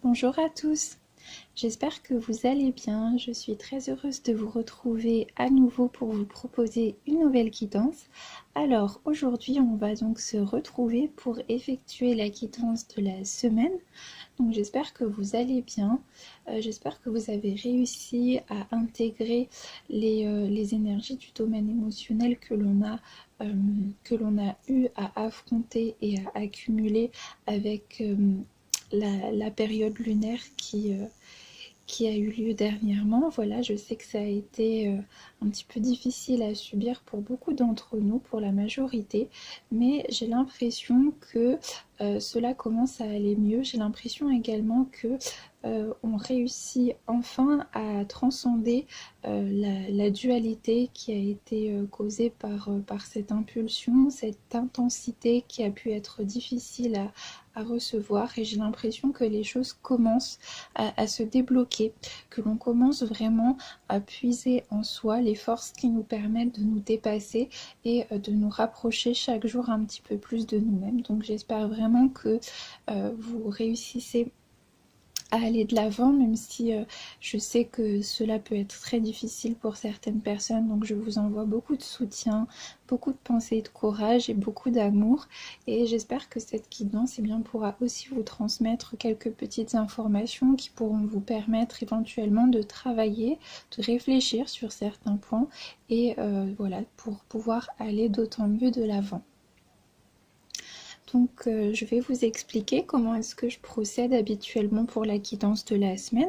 Bonjour à tous, j'espère que vous allez bien. Je suis très heureuse de vous retrouver à nouveau pour vous proposer une nouvelle guidance. Alors aujourd'hui on va donc se retrouver pour effectuer la guidance de la semaine. Donc j'espère que vous allez bien, j'espère que vous avez réussi à intégrer les énergies du domaine émotionnel que l'on a eu à affronter et à accumuler avec la période lunaire qui a eu lieu dernièrement. Voilà, je sais que ça a été un petit peu difficile à subir pour beaucoup d'entre nous, pour la majorité, mais j'ai l'impression que cela commence à aller mieux. J'ai l'impression également que on réussit enfin à transcender la dualité qui a été causée par cette impulsion, cette intensité qui a pu être difficile à recevoir, et j'ai l'impression que les choses commencent à se débloquer, que l'on commence vraiment à puiser en soi les forces qui nous permettent de nous dépasser et de nous rapprocher chaque jour un petit peu plus de nous-mêmes. Donc j'espère vraiment que vous réussissez à aller de l'avant, même si je sais que cela peut être très difficile pour certaines personnes. Donc je vous envoie beaucoup de soutien, beaucoup de pensées de courage et beaucoup d'amour, et j'espère que cette guidance pourra aussi vous transmettre quelques petites informations qui pourront vous permettre éventuellement de travailler, de réfléchir sur certains points, et voilà, pour pouvoir aller d'autant mieux de l'avant. Donc je vais vous expliquer comment est-ce que je procède habituellement pour la guidance de la semaine.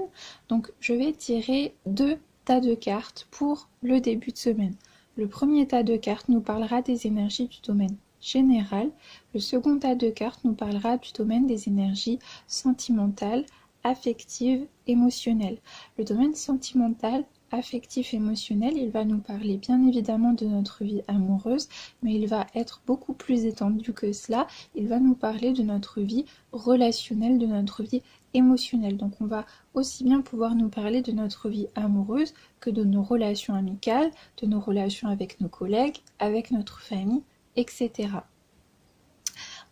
Donc je vais tirer 2 tas de cartes pour le début de semaine. Le premier tas de cartes nous parlera des énergies du domaine général. Le second tas de cartes nous parlera du domaine des énergies sentimentales, affectives, émotionnelles. Le domaine sentimental, affectif, émotionnel, il va nous parler bien évidemment de notre vie amoureuse, mais il va être beaucoup plus étendu que cela. Il va nous parler de notre vie relationnelle, de notre vie émotionnelle. Donc on va aussi bien pouvoir nous parler de notre vie amoureuse que de nos relations amicales, de nos relations avec nos collègues, avec notre famille, etc.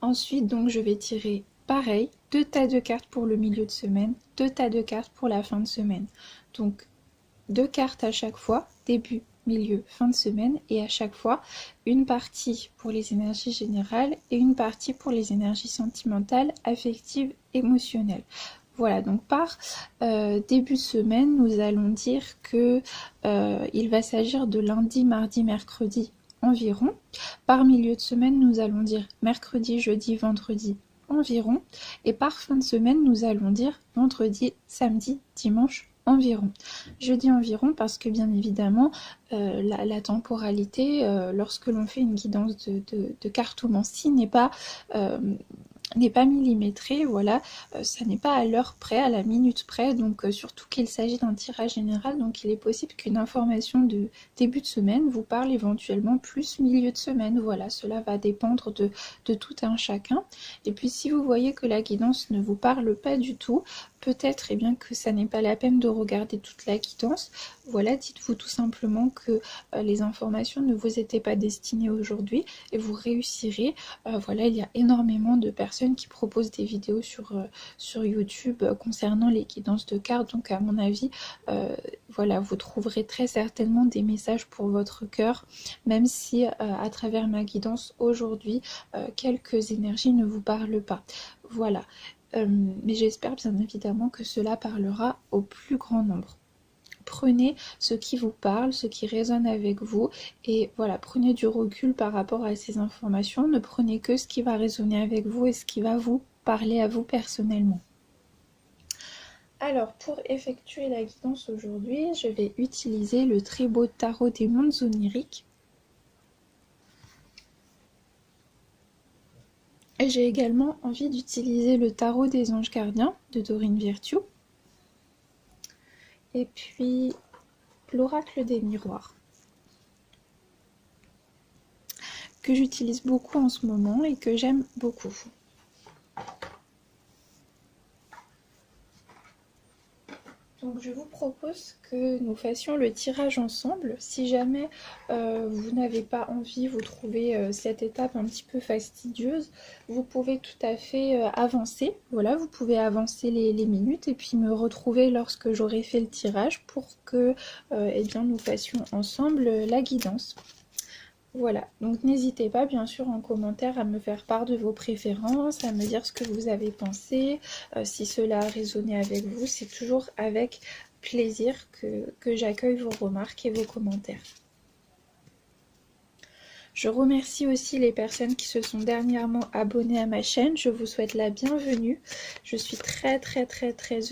Ensuite, donc, je vais tirer pareil, 2 tas de cartes pour le milieu de semaine, 2 tas de cartes pour la fin de semaine. Donc 2 cartes à chaque fois, début, milieu, fin de semaine, et à chaque fois une partie pour les énergies générales et une partie pour les énergies sentimentales, affectives, émotionnelles. Voilà, donc par début de semaine, nous allons dire que il va s'agir de lundi, mardi, mercredi environ. Par milieu de semaine, nous allons dire mercredi, jeudi, vendredi environ. Et par fin de semaine, nous allons dire vendredi, samedi, dimanche environ. Je dis environ parce que bien évidemment la temporalité lorsque l'on fait une guidance de cartomancie n'est pas millimétré, voilà, ça n'est pas à l'heure près, à la minute près, donc surtout qu'il s'agit d'un tirage général, donc il est possible qu'une information de début de semaine vous parle éventuellement plus milieu de semaine, voilà, cela va dépendre de tout un chacun. Et puis si vous voyez que la guidance ne vous parle pas du tout, peut-être que ça n'est pas la peine de regarder toute la guidance. Voilà, dites-vous tout simplement que les informations ne vous étaient pas destinées aujourd'hui et vous réussirez. Voilà, il y a énormément de personnes qui proposent des vidéos sur YouTube concernant les guidances de cartes, donc à mon avis, voilà, vous trouverez très certainement des messages pour votre cœur, même si à travers ma guidance aujourd'hui, quelques énergies ne vous parlent pas. Voilà. Mais j'espère bien évidemment que cela parlera au plus grand nombre. Prenez ce qui vous parle, ce qui résonne avec vous, et voilà, prenez du recul par rapport à ces informations, ne prenez que ce qui va résonner avec vous et ce qui va vous parler à vous personnellement. Alors, pour effectuer la guidance aujourd'hui, je vais utiliser le très beau tarot des mondes oniriques. Et j'ai également envie d'utiliser le tarot des anges gardiens de Dorine Virtue. Et puis l'oracle des miroirs, que j'utilise beaucoup en ce moment et que j'aime beaucoup. Donc je vous propose que nous fassions le tirage ensemble. Si jamais vous n'avez pas envie, vous trouvez cette étape un petit peu fastidieuse, vous pouvez tout à fait avancer. Voilà, vous pouvez avancer les minutes et puis me retrouver lorsque j'aurai fait le tirage pour que eh bien, nous fassions ensemble la guidance. Voilà, donc n'hésitez pas bien sûr en commentaire à me faire part de vos préférences, à me dire ce que vous avez pensé, si cela a résonné avec vous. C'est toujours avec plaisir que j'accueille vos remarques et vos commentaires. Je remercie aussi les personnes qui se sont dernièrement abonnées à ma chaîne. Je vous souhaite la bienvenue. Je suis très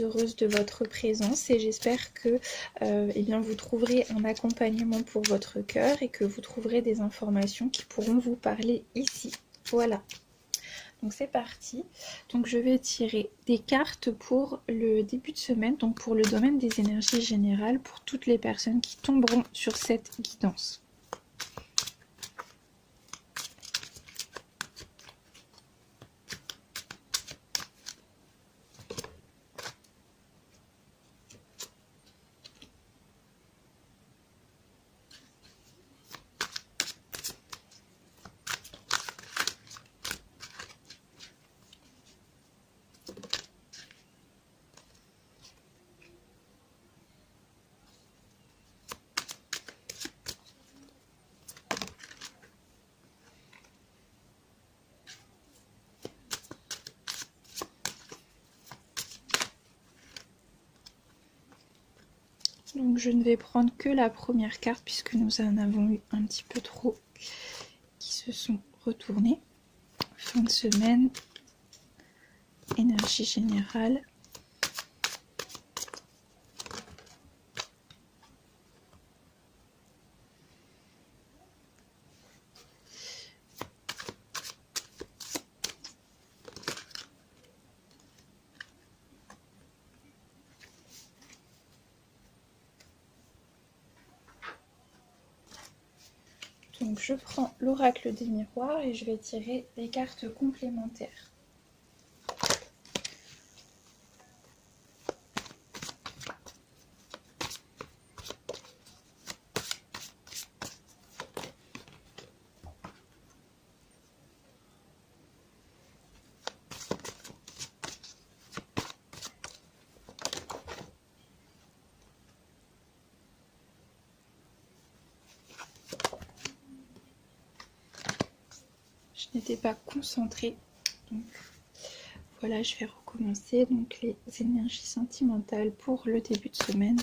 heureuse de votre présence et j'espère que eh bien, vous trouverez un accompagnement pour votre cœur et que vous trouverez des informations qui pourront vous parler ici. Voilà. Donc c'est parti. Donc je vais tirer des cartes pour le début de semaine, donc pour le domaine des énergies générales, pour toutes les personnes qui tomberont sur cette guidance. Donc je ne vais prendre que la première carte puisque nous en avons eu un petit peu trop qui se sont retournés. Fin de semaine, énergie générale. Donc je prends l'oracle des miroirs et je vais tirer des cartes complémentaires. Je n'étais pas concentrée, donc voilà, je vais recommencer. Donc les énergies sentimentales pour le début de semaine.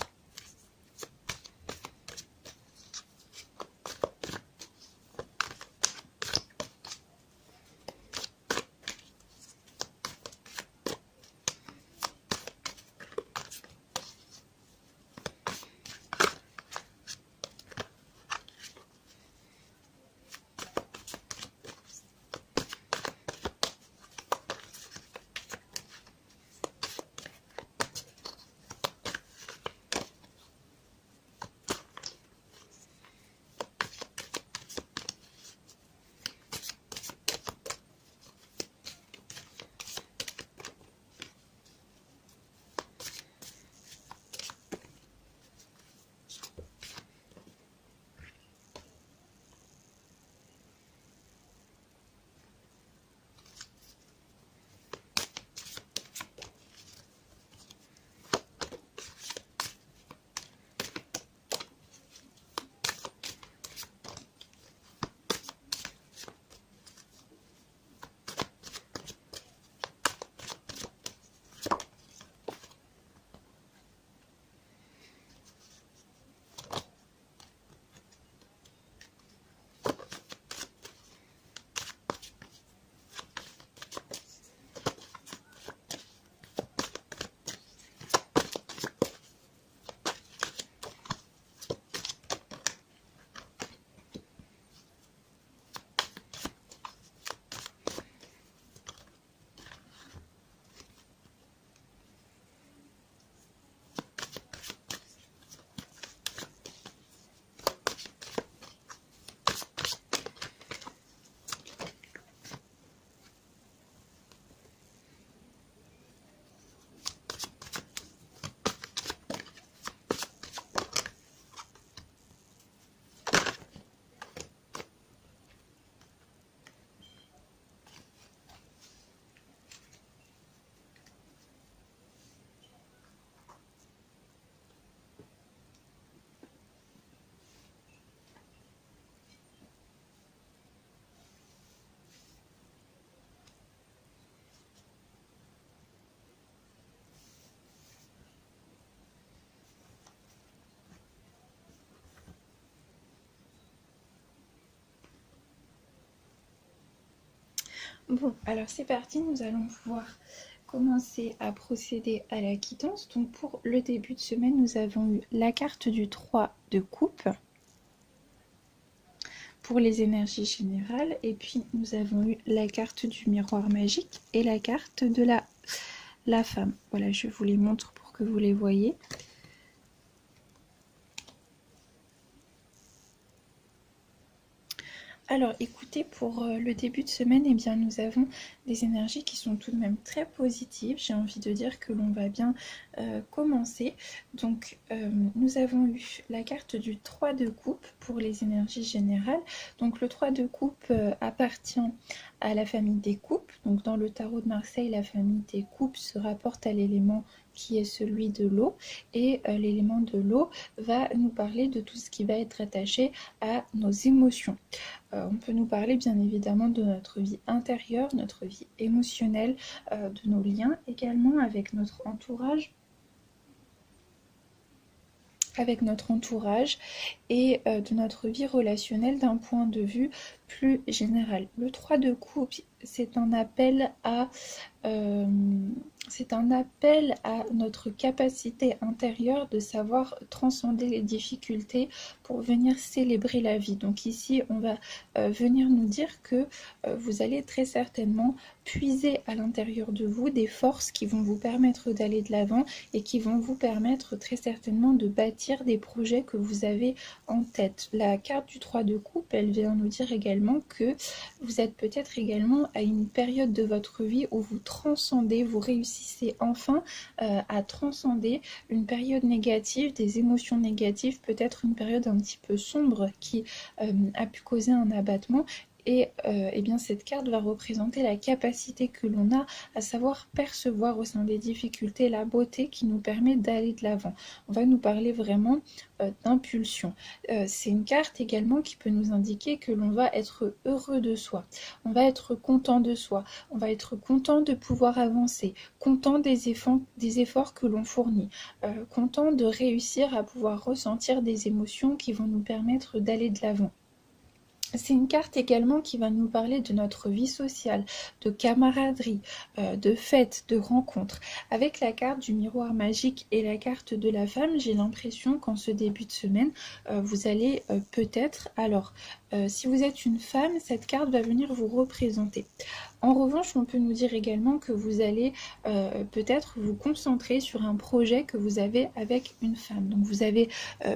Bon, alors c'est parti, nous allons pouvoir commencer à procéder à la quittance. Donc pour le début de semaine, nous avons eu la carte du 3 de coupe pour les énergies générales, et puis nous avons eu la carte du miroir magique et la carte de la femme. Voilà, je vous les montre pour que vous les voyez. Alors écoutez, pour le début de semaine, eh bien, nous avons des énergies qui sont tout de même très positives. J'ai envie de dire que l'on va bien commencer. Donc nous avons eu la carte du 3 de coupe pour les énergies générales. Donc le 3 de coupe appartient à la famille des coupes. Donc dans le tarot de Marseille, la famille des coupes se rapporte à l'élément qui est celui de l'eau, et l'élément de l'eau va nous parler de tout ce qui va être attaché à nos émotions. On peut nous parler bien évidemment de notre vie intérieure, notre vie émotionnelle, de nos liens également avec notre entourage, et de notre vie relationnelle d'un point de vue plus général. Le 3 de coupe, c'est un appel à notre capacité intérieure de savoir transcender les difficultés pour venir célébrer la vie. Donc ici, on va venir nous dire que vous allez très certainement puiser à l'intérieur de vous des forces qui vont vous permettre d'aller de l'avant et qui vont vous permettre très certainement de bâtir des projets que vous avez en tête. La carte du 3 de coupe, elle vient nous dire également que vous êtes peut-être également à une période de votre vie où vous transcendez, vous réussissez enfin à transcender une période négative, des émotions négatives, peut-être une période un petit peu sombre qui a pu causer un abattement. Et eh bien cette carte va représenter la capacité que l'on a à savoir percevoir au sein des difficultés la beauté qui nous permet d'aller de l'avant. On va nous parler vraiment d'impulsion. C'est une carte également qui peut nous indiquer que l'on va être heureux de soi, on va être content de soi, on va être content de pouvoir avancer, content des efforts que l'on fournit, content de réussir à pouvoir ressentir des émotions qui vont nous permettre d'aller de l'avant. C'est une carte également qui va nous parler de notre vie sociale, de camaraderie, de fêtes, de rencontres. Avec la carte du miroir magique et la carte de la femme, j'ai l'impression qu'en ce début de semaine, vous allez peut-être... Alors, si vous êtes une femme, cette carte va venir vous représenter. En revanche, on peut nous dire également que vous allez peut-être vous concentrer sur un projet que vous avez avec une femme. Donc vous avez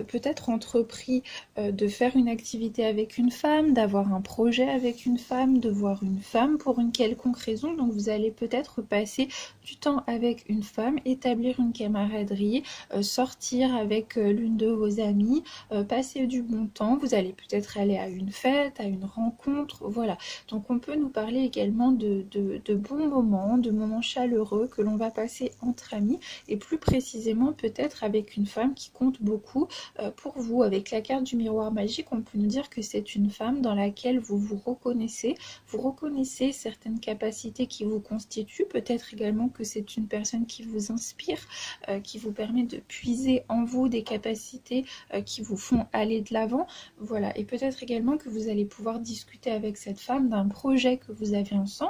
peut-être entrepris de faire une activité avec une femme, d'avoir un projet avec une femme, de voir une femme pour une quelconque raison. Donc vous allez peut-être passer du temps avec une femme, établir une camaraderie, sortir avec l'une de vos amies, passer du bon temps. Vous allez peut-être aller à une fête, à une rencontre, voilà. Donc on peut nous parler également de bons moments, de moments chaleureux que l'on va passer entre amis, et plus précisément peut-être avec une femme qui compte beaucoup pour vous. Avec la carte du miroir magique, on peut nous dire que c'est une femme dans laquelle vous reconnaissez certaines capacités qui vous constituent, peut-être également que c'est une personne qui vous inspire, qui vous permet de puiser en vous des capacités qui vous font aller de l'avant, voilà. Et peut-être également que vous allez pouvoir discuter avec cette femme d'un projet que vous avez ensemble,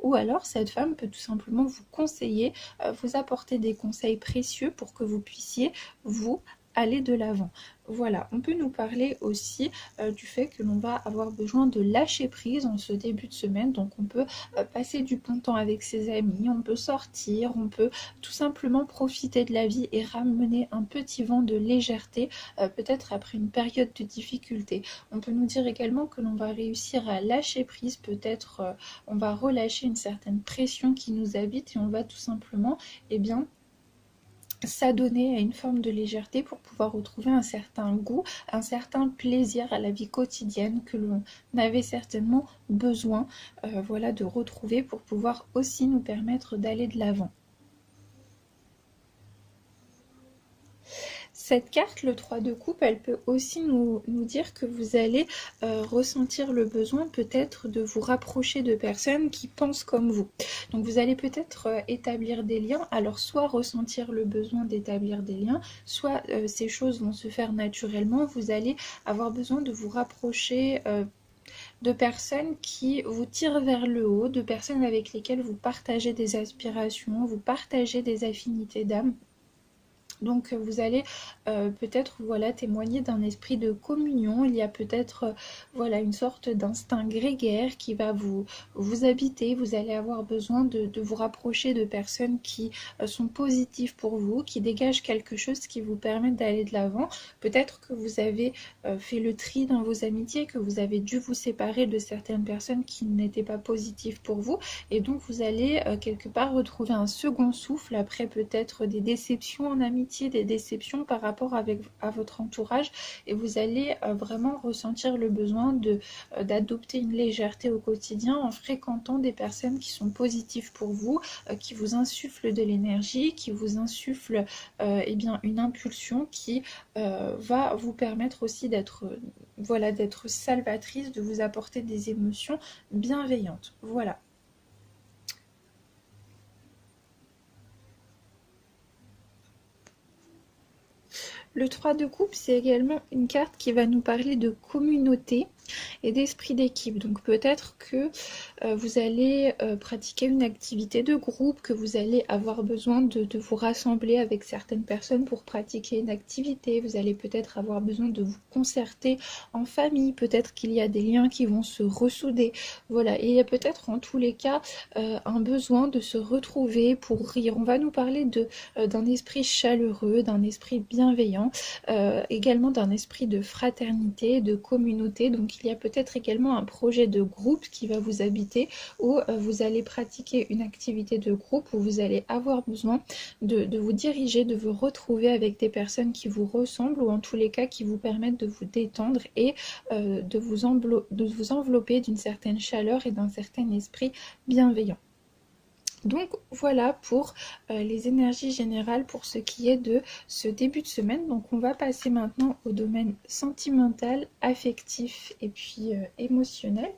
ou alors cette femme peut tout simplement vous conseiller, vous apporter des conseils précieux pour que vous puissiez vous aller de l'avant. Voilà, on peut nous parler aussi du fait que l'on va avoir besoin de lâcher prise en ce début de semaine. Donc on peut passer du bon temps avec ses amis, on peut sortir, on peut tout simplement profiter de la vie et ramener un petit vent de légèreté, peut-être après une période de difficulté. On peut nous dire également que l'on va réussir à lâcher prise, peut-être on va relâcher une certaine pression qui nous habite, et on va tout simplement, eh bien, s'adonner à une forme de légèreté pour pouvoir retrouver un certain goût, un certain plaisir à la vie quotidienne que l'on avait certainement besoin voilà, de retrouver pour pouvoir aussi nous permettre d'aller de l'avant. Cette carte, le 3 de coupe, elle peut aussi nous dire que vous allez ressentir le besoin peut-être de vous rapprocher de personnes qui pensent comme vous. Donc vous allez peut-être établir des liens, alors soit ressentir le besoin d'établir des liens, soit ces choses vont se faire naturellement, vous allez avoir besoin de vous rapprocher de personnes qui vous tirent vers le haut, de personnes avec lesquelles vous partagez des aspirations, vous partagez des affinités d'âme. Donc vous allez peut-être voilà, témoigner d'un esprit de communion, il y a peut-être voilà, une sorte d'instinct grégaire qui va vous habiter, vous allez avoir besoin de vous rapprocher de personnes qui sont positives pour vous, qui dégagent quelque chose qui vous permet d'aller de l'avant. Peut-être que vous avez fait le tri dans vos amitiés, que vous avez dû vous séparer de certaines personnes qui n'étaient pas positives pour vous, et donc vous allez quelque part retrouver un second souffle après peut-être des déceptions en amitié, des déceptions par rapport à votre entourage, et vous allez vraiment ressentir le besoin d'adopter une légèreté au quotidien en fréquentant des personnes qui sont positives pour vous, qui vous insufflent de l'énergie, qui vous insufflent eh bien, une impulsion qui va vous permettre aussi d'être voilà, d'être salvatrice, de vous apporter des émotions bienveillantes. Voilà. Le 3 de coupe, c'est également une carte qui va nous parler de communauté et d'esprit d'équipe. Donc peut-être que vous allez pratiquer une activité de groupe, que vous allez avoir besoin de vous rassembler avec certaines personnes pour pratiquer une activité. Vous allez peut-être avoir besoin de vous concerter en famille. Peut-être qu'il y a des liens qui vont se ressouder. Voilà, et il y a peut-être en tous les cas un besoin de se retrouver pour rire. On va nous parler d'un esprit chaleureux, d'un esprit bienveillant, également d'un esprit de fraternité, de communauté. Donc il y a peut-être également un projet de groupe qui va vous habiter, où vous allez pratiquer une activité de groupe, où vous allez avoir besoin de vous diriger, de vous retrouver avec des personnes qui vous ressemblent, ou en tous les cas qui vous permettent de vous détendre et de vous envelopper d'une certaine chaleur et d'un certain esprit bienveillant. Donc voilà pour les énergies générales pour ce qui est de ce début de semaine. Donc on va passer maintenant au domaine sentimental, affectif et puis émotionnel.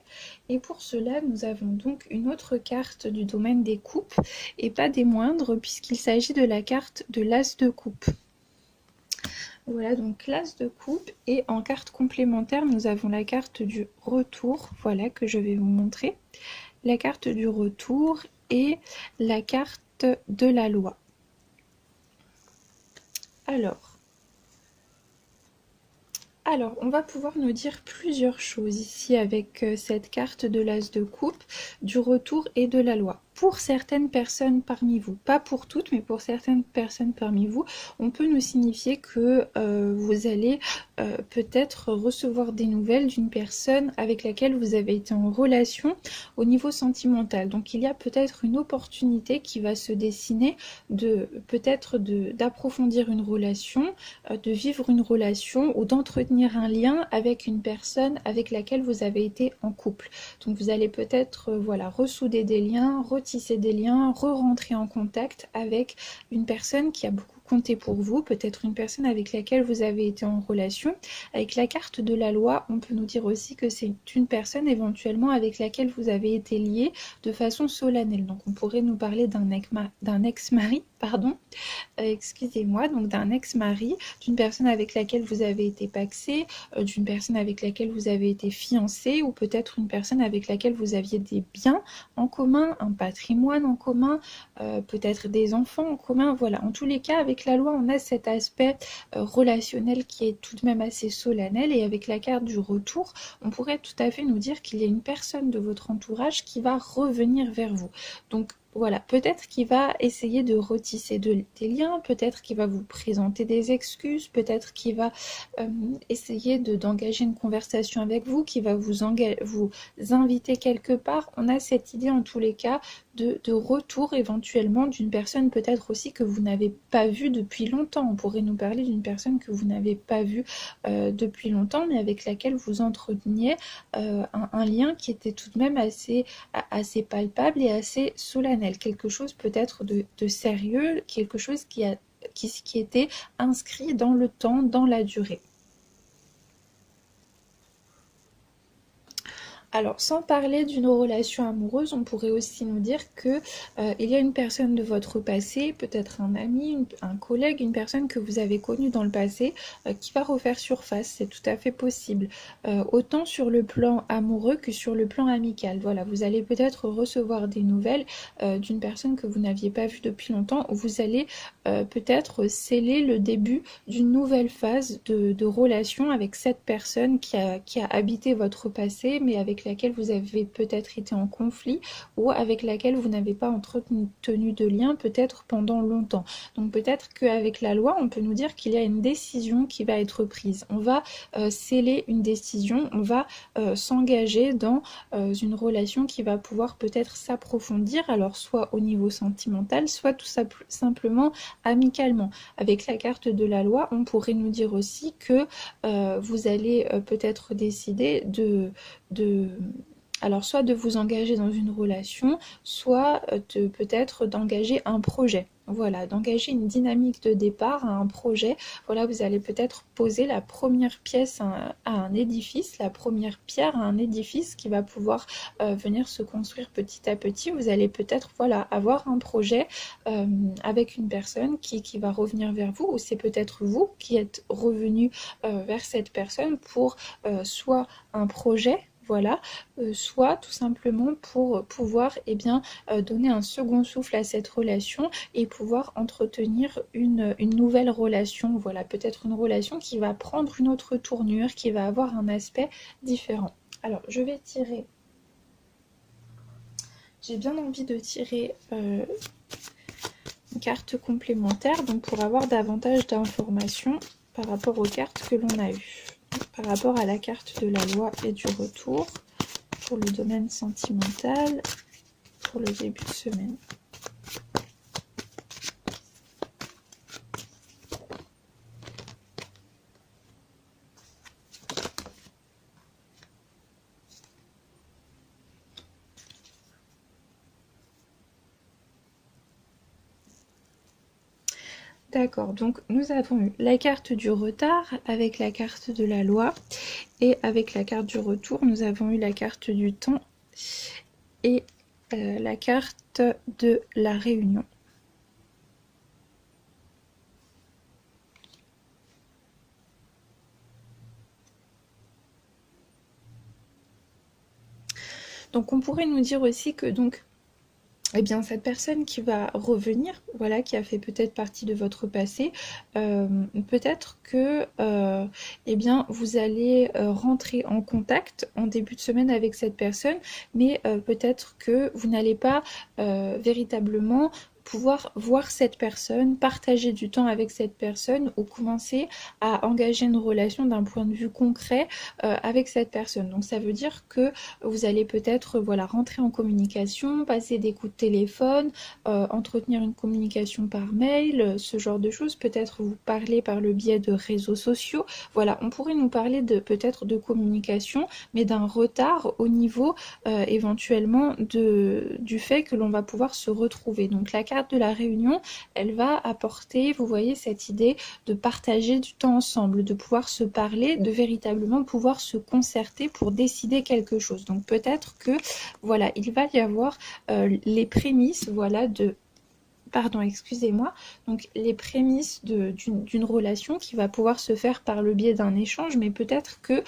Et pour cela, nous avons donc une autre carte du domaine des coupes, et pas des moindres, puisqu'il s'agit de la carte de l'as de coupe. Voilà, donc l'as de coupe, et en carte complémentaire, nous avons la carte du retour, voilà, que je vais vous montrer. La carte du retour et la carte de la loi. Alors, on va pouvoir nous dire plusieurs choses ici avec cette carte de l'as de coupe, du retour et de la loi. Pour certaines personnes parmi vous, pas pour toutes, mais pour certaines personnes parmi vous, on peut nous signifier que vous allez peut-être recevoir des nouvelles d'une personne avec laquelle vous avez été en relation au niveau sentimental. Donc il y a peut-être une opportunité qui va se dessiner d'approfondir une relation, de vivre une relation ou d'entretenir un lien avec une personne avec laquelle vous avez été en couple. Donc vous allez peut-être voilà, ressouder des liens, tisser des liens, re-rentrer en contact avec une personne qui a beaucoup compté pour vous, peut-être une personne avec laquelle vous avez été en relation. Avec la carte de la loi, on peut nous dire aussi que c'est une personne éventuellement avec laquelle vous avez été lié de façon solennelle. Donc on pourrait nous parler d'un ex-mari, excusez-moi, donc d'un ex-mari, d'une personne avec laquelle vous avez été pacsé, d'une personne avec laquelle vous avez été fiancé, ou peut-être une personne avec laquelle vous aviez des biens en commun, un patrimoine en commun, peut-être des enfants en commun. Voilà, en tous les cas, avec la loi, on a cet aspect relationnel qui est tout de même assez solennel, et avec la carte du retour, on pourrait tout à fait nous dire qu'il y a une personne de votre entourage qui va revenir vers vous. Donc voilà, peut-être qu'il va essayer de retisser des liens, peut-être qu'il va vous présenter des excuses, peut-être qu'il va essayer d'engager une conversation avec vous, qui va vous inviter quelque part. On a cette idée en tous les cas de retour éventuellement d'une personne peut-être aussi que vous n'avez pas vue depuis longtemps. On pourrait nous parler d'une personne que vous n'avez pas vue depuis longtemps, mais avec laquelle vous entreteniez un lien qui était tout de même assez palpable et assez solennel. Quelque chose peut-être de sérieux, quelque chose qui était inscrit dans le temps, dans la durée. Alors, sans parler d'une relation amoureuse, on pourrait aussi nous dire que il y a une personne de votre passé, peut-être un ami, un collègue, une personne que vous avez connue dans le passé, qui va refaire surface. C'est tout à fait possible. Autant sur le plan amoureux que sur le plan amical. Voilà, vous allez peut-être recevoir des nouvelles d'une personne que vous n'aviez pas vue depuis longtemps, ou vous allez peut-être sceller le début d'une nouvelle phase de relation avec cette personne qui a habité votre passé, mais avec laquelle vous avez peut-être été en conflit ou avec laquelle vous n'avez pas entretenu de lien peut-être pendant longtemps. Donc peut-être qu'avec la loi, on peut nous dire qu'il y a une décision qui va être prise. On va sceller une décision, on va s'engager dans une relation qui va pouvoir peut-être s'approfondir, alors soit au niveau sentimental, soit tout simplement amicalement. Avec la carte de la loi, on pourrait nous dire aussi que vous allez peut-être décider alors soit de vous engager dans une relation, soit peut-être d'engager un projet. Voilà, d'engager une dynamique de départ à un projet. Voilà, vous allez peut-être poser la première pièce à un édifice, la première pierre à un édifice qui va pouvoir venir se construire petit à petit. Vous allez peut-être voilà, avoir un projet avec une personne qui va revenir vers vous, ou c'est peut-être vous qui êtes revenu vers cette personne pour soit un projet, voilà, soit tout simplement pour pouvoir donner un second souffle à cette relation et pouvoir entretenir une nouvelle relation, voilà, peut-être une relation qui va prendre une autre tournure, qui va avoir un aspect différent. Alors, je vais tirer, j'ai bien envie de tirer une carte complémentaire, donc pour avoir davantage d'informations par rapport aux cartes que l'on a eues. Par rapport à la carte de la loi et du retour, pour le domaine sentimental, pour le début de semaine. D'accord, donc nous avons eu la carte du retard avec la carte de la loi, et avec la carte du retour, nous avons eu la carte du temps et la carte de la réunion. Donc on pourrait nous dire aussi que donc eh bien, cette personne qui va revenir, voilà, qui a fait peut-être partie de votre passé, peut-être que eh bien, vous allez rentrer en contact en début de semaine avec cette personne, mais peut-être que vous n'allez pas véritablement pouvoir voir cette personne, partager du temps avec cette personne ou commencer à engager une relation d'un point de vue concret avec cette personne. Donc ça veut dire que vous allez peut-être voilà, rentrer en communication, passer des coups de téléphone, entretenir une communication par mail, ce genre de choses, peut-être vous parler par le biais de réseaux sociaux. Voilà, on pourrait nous parler de peut-être de communication, mais d'un retard au niveau éventuellement du fait que l'on va pouvoir se retrouver. Donc la carte de la réunion, elle va apporter, vous voyez, cette idée de partager du temps ensemble, de pouvoir se parler, de véritablement pouvoir se concerter pour décider quelque chose. Donc peut-être que voilà, il va y avoir les prémices, voilà, pardon, excusez-moi, donc les prémices d'une relation qui va pouvoir se faire par le biais d'un échange, mais peut-être que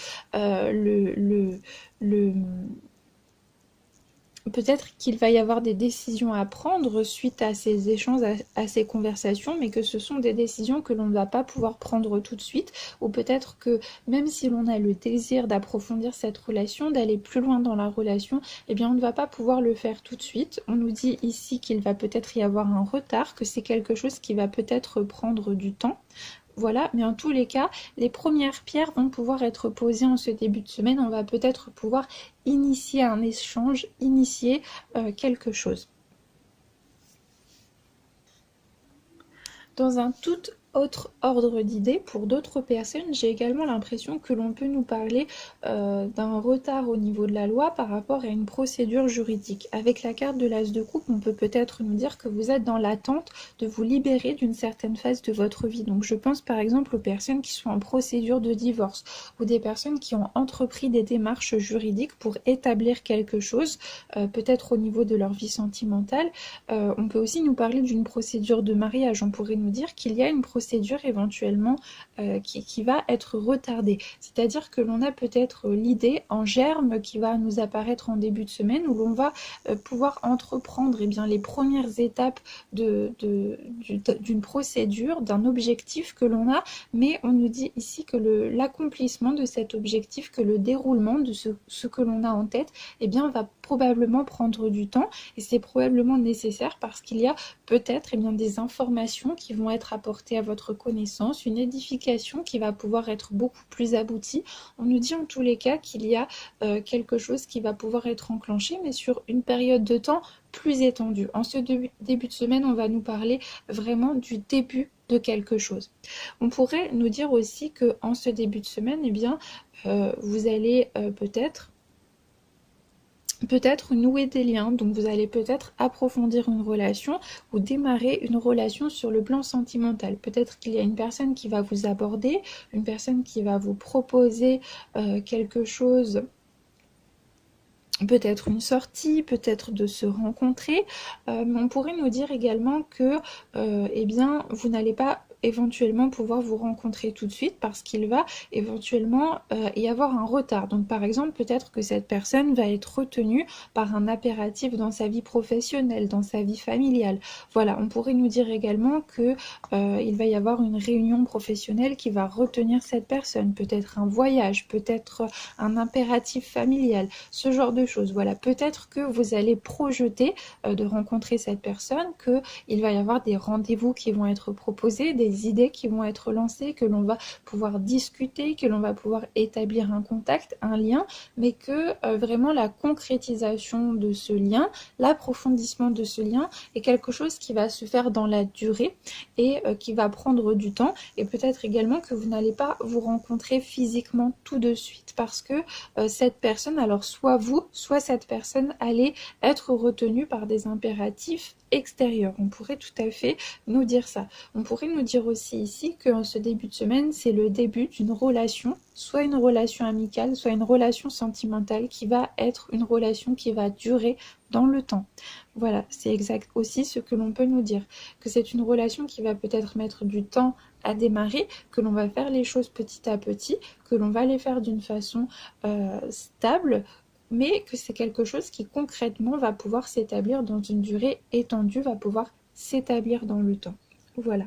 peut-être qu'il va y avoir des décisions à prendre suite à ces échanges, à ces conversations, mais que ce sont des décisions que l'on ne va pas pouvoir prendre tout de suite, ou peut-être que même si l'on a le désir d'approfondir cette relation, d'aller plus loin dans la relation, eh bien on ne va pas pouvoir le faire tout de suite. On nous dit ici qu'il va peut-être y avoir un retard, que c'est quelque chose qui va peut-être prendre du temps. Voilà, mais en tous les cas, les premières pierres vont pouvoir être posées en ce début de semaine. On va peut-être pouvoir initier un échange, initier quelque chose. Dans un tout autre ordre d'idée, pour d'autres personnes, j'ai également l'impression que l'on peut nous parler d'un retard au niveau de la loi par rapport à une procédure juridique. Avec la carte de l'As de coupe, on peut peut-être nous dire que vous êtes dans l'attente de vous libérer d'une certaine phase de votre vie. Donc je pense par exemple aux personnes qui sont en procédure de divorce ou des personnes qui ont entrepris des démarches juridiques pour établir quelque chose, peut-être au niveau de leur vie sentimentale. On peut aussi nous parler d'une procédure de mariage. On pourrait nous dire qu'il y a une procédure éventuellement qui va être retardée. C'est-à-dire que l'on a peut-être l'idée en germe qui va nous apparaître en début de semaine où l'on va pouvoir entreprendre les premières étapes d'une procédure, d'un objectif que l'on a, mais on nous dit ici que l'accomplissement de cet objectif, que le déroulement de ce que l'on a en tête, va probablement prendre du temps et c'est probablement nécessaire parce qu'il y a peut-être des informations qui vont être apportées à votre connaissance, une édification qui va pouvoir être beaucoup plus aboutie. On nous dit en tous les cas qu'il y a quelque chose qui va pouvoir être enclenché, mais sur une période de temps plus étendue. En ce début de semaine, on va nous parler vraiment du début de quelque chose. On pourrait nous dire aussi que en ce début de semaine, vous allez peut-être nouer des liens, donc vous allez peut-être approfondir une relation ou démarrer une relation sur le plan sentimental. Peut-être qu'il y a une personne qui va vous aborder, une personne qui va vous proposer quelque chose, peut-être une sortie, peut-être de se rencontrer, mais on pourrait nous dire également que vous n'allez pas éventuellement pouvoir vous rencontrer tout de suite parce qu'il va éventuellement y avoir un retard. Donc par exemple, peut-être que cette personne va être retenue par un impératif dans sa vie professionnelle, dans sa vie familiale. Voilà, on pourrait nous dire également que il va y avoir une réunion professionnelle qui va retenir cette personne, peut-être un voyage, peut-être un impératif familial, ce genre de choses. Voilà, peut-être que vous allez projeter de rencontrer cette personne, qu'il va y avoir des rendez-vous qui vont être proposés, des idées qui vont être lancées, que l'on va pouvoir discuter, que l'on va pouvoir établir un contact, un lien, mais que vraiment la concrétisation de ce lien, l'approfondissement de ce lien est quelque chose qui va se faire dans la durée et qui va prendre du temps, et peut-être également que vous n'allez pas vous rencontrer physiquement tout de suite parce que cette personne, alors soit vous, soit cette personne allait être retenue par des impératifs extérieur. On pourrait tout à fait nous dire ça. On pourrait nous dire aussi ici que ce début de semaine, c'est le début d'une relation, soit une relation amicale, soit une relation sentimentale qui va être une relation qui va durer dans le temps. Voilà, c'est exact aussi ce que l'on peut nous dire, que c'est une relation qui va peut-être mettre du temps à démarrer, que l'on va faire les choses petit à petit, que l'on va les faire d'une façon stable, mais que c'est quelque chose qui concrètement va pouvoir s'établir dans une durée étendue, va pouvoir s'établir dans le temps. Voilà.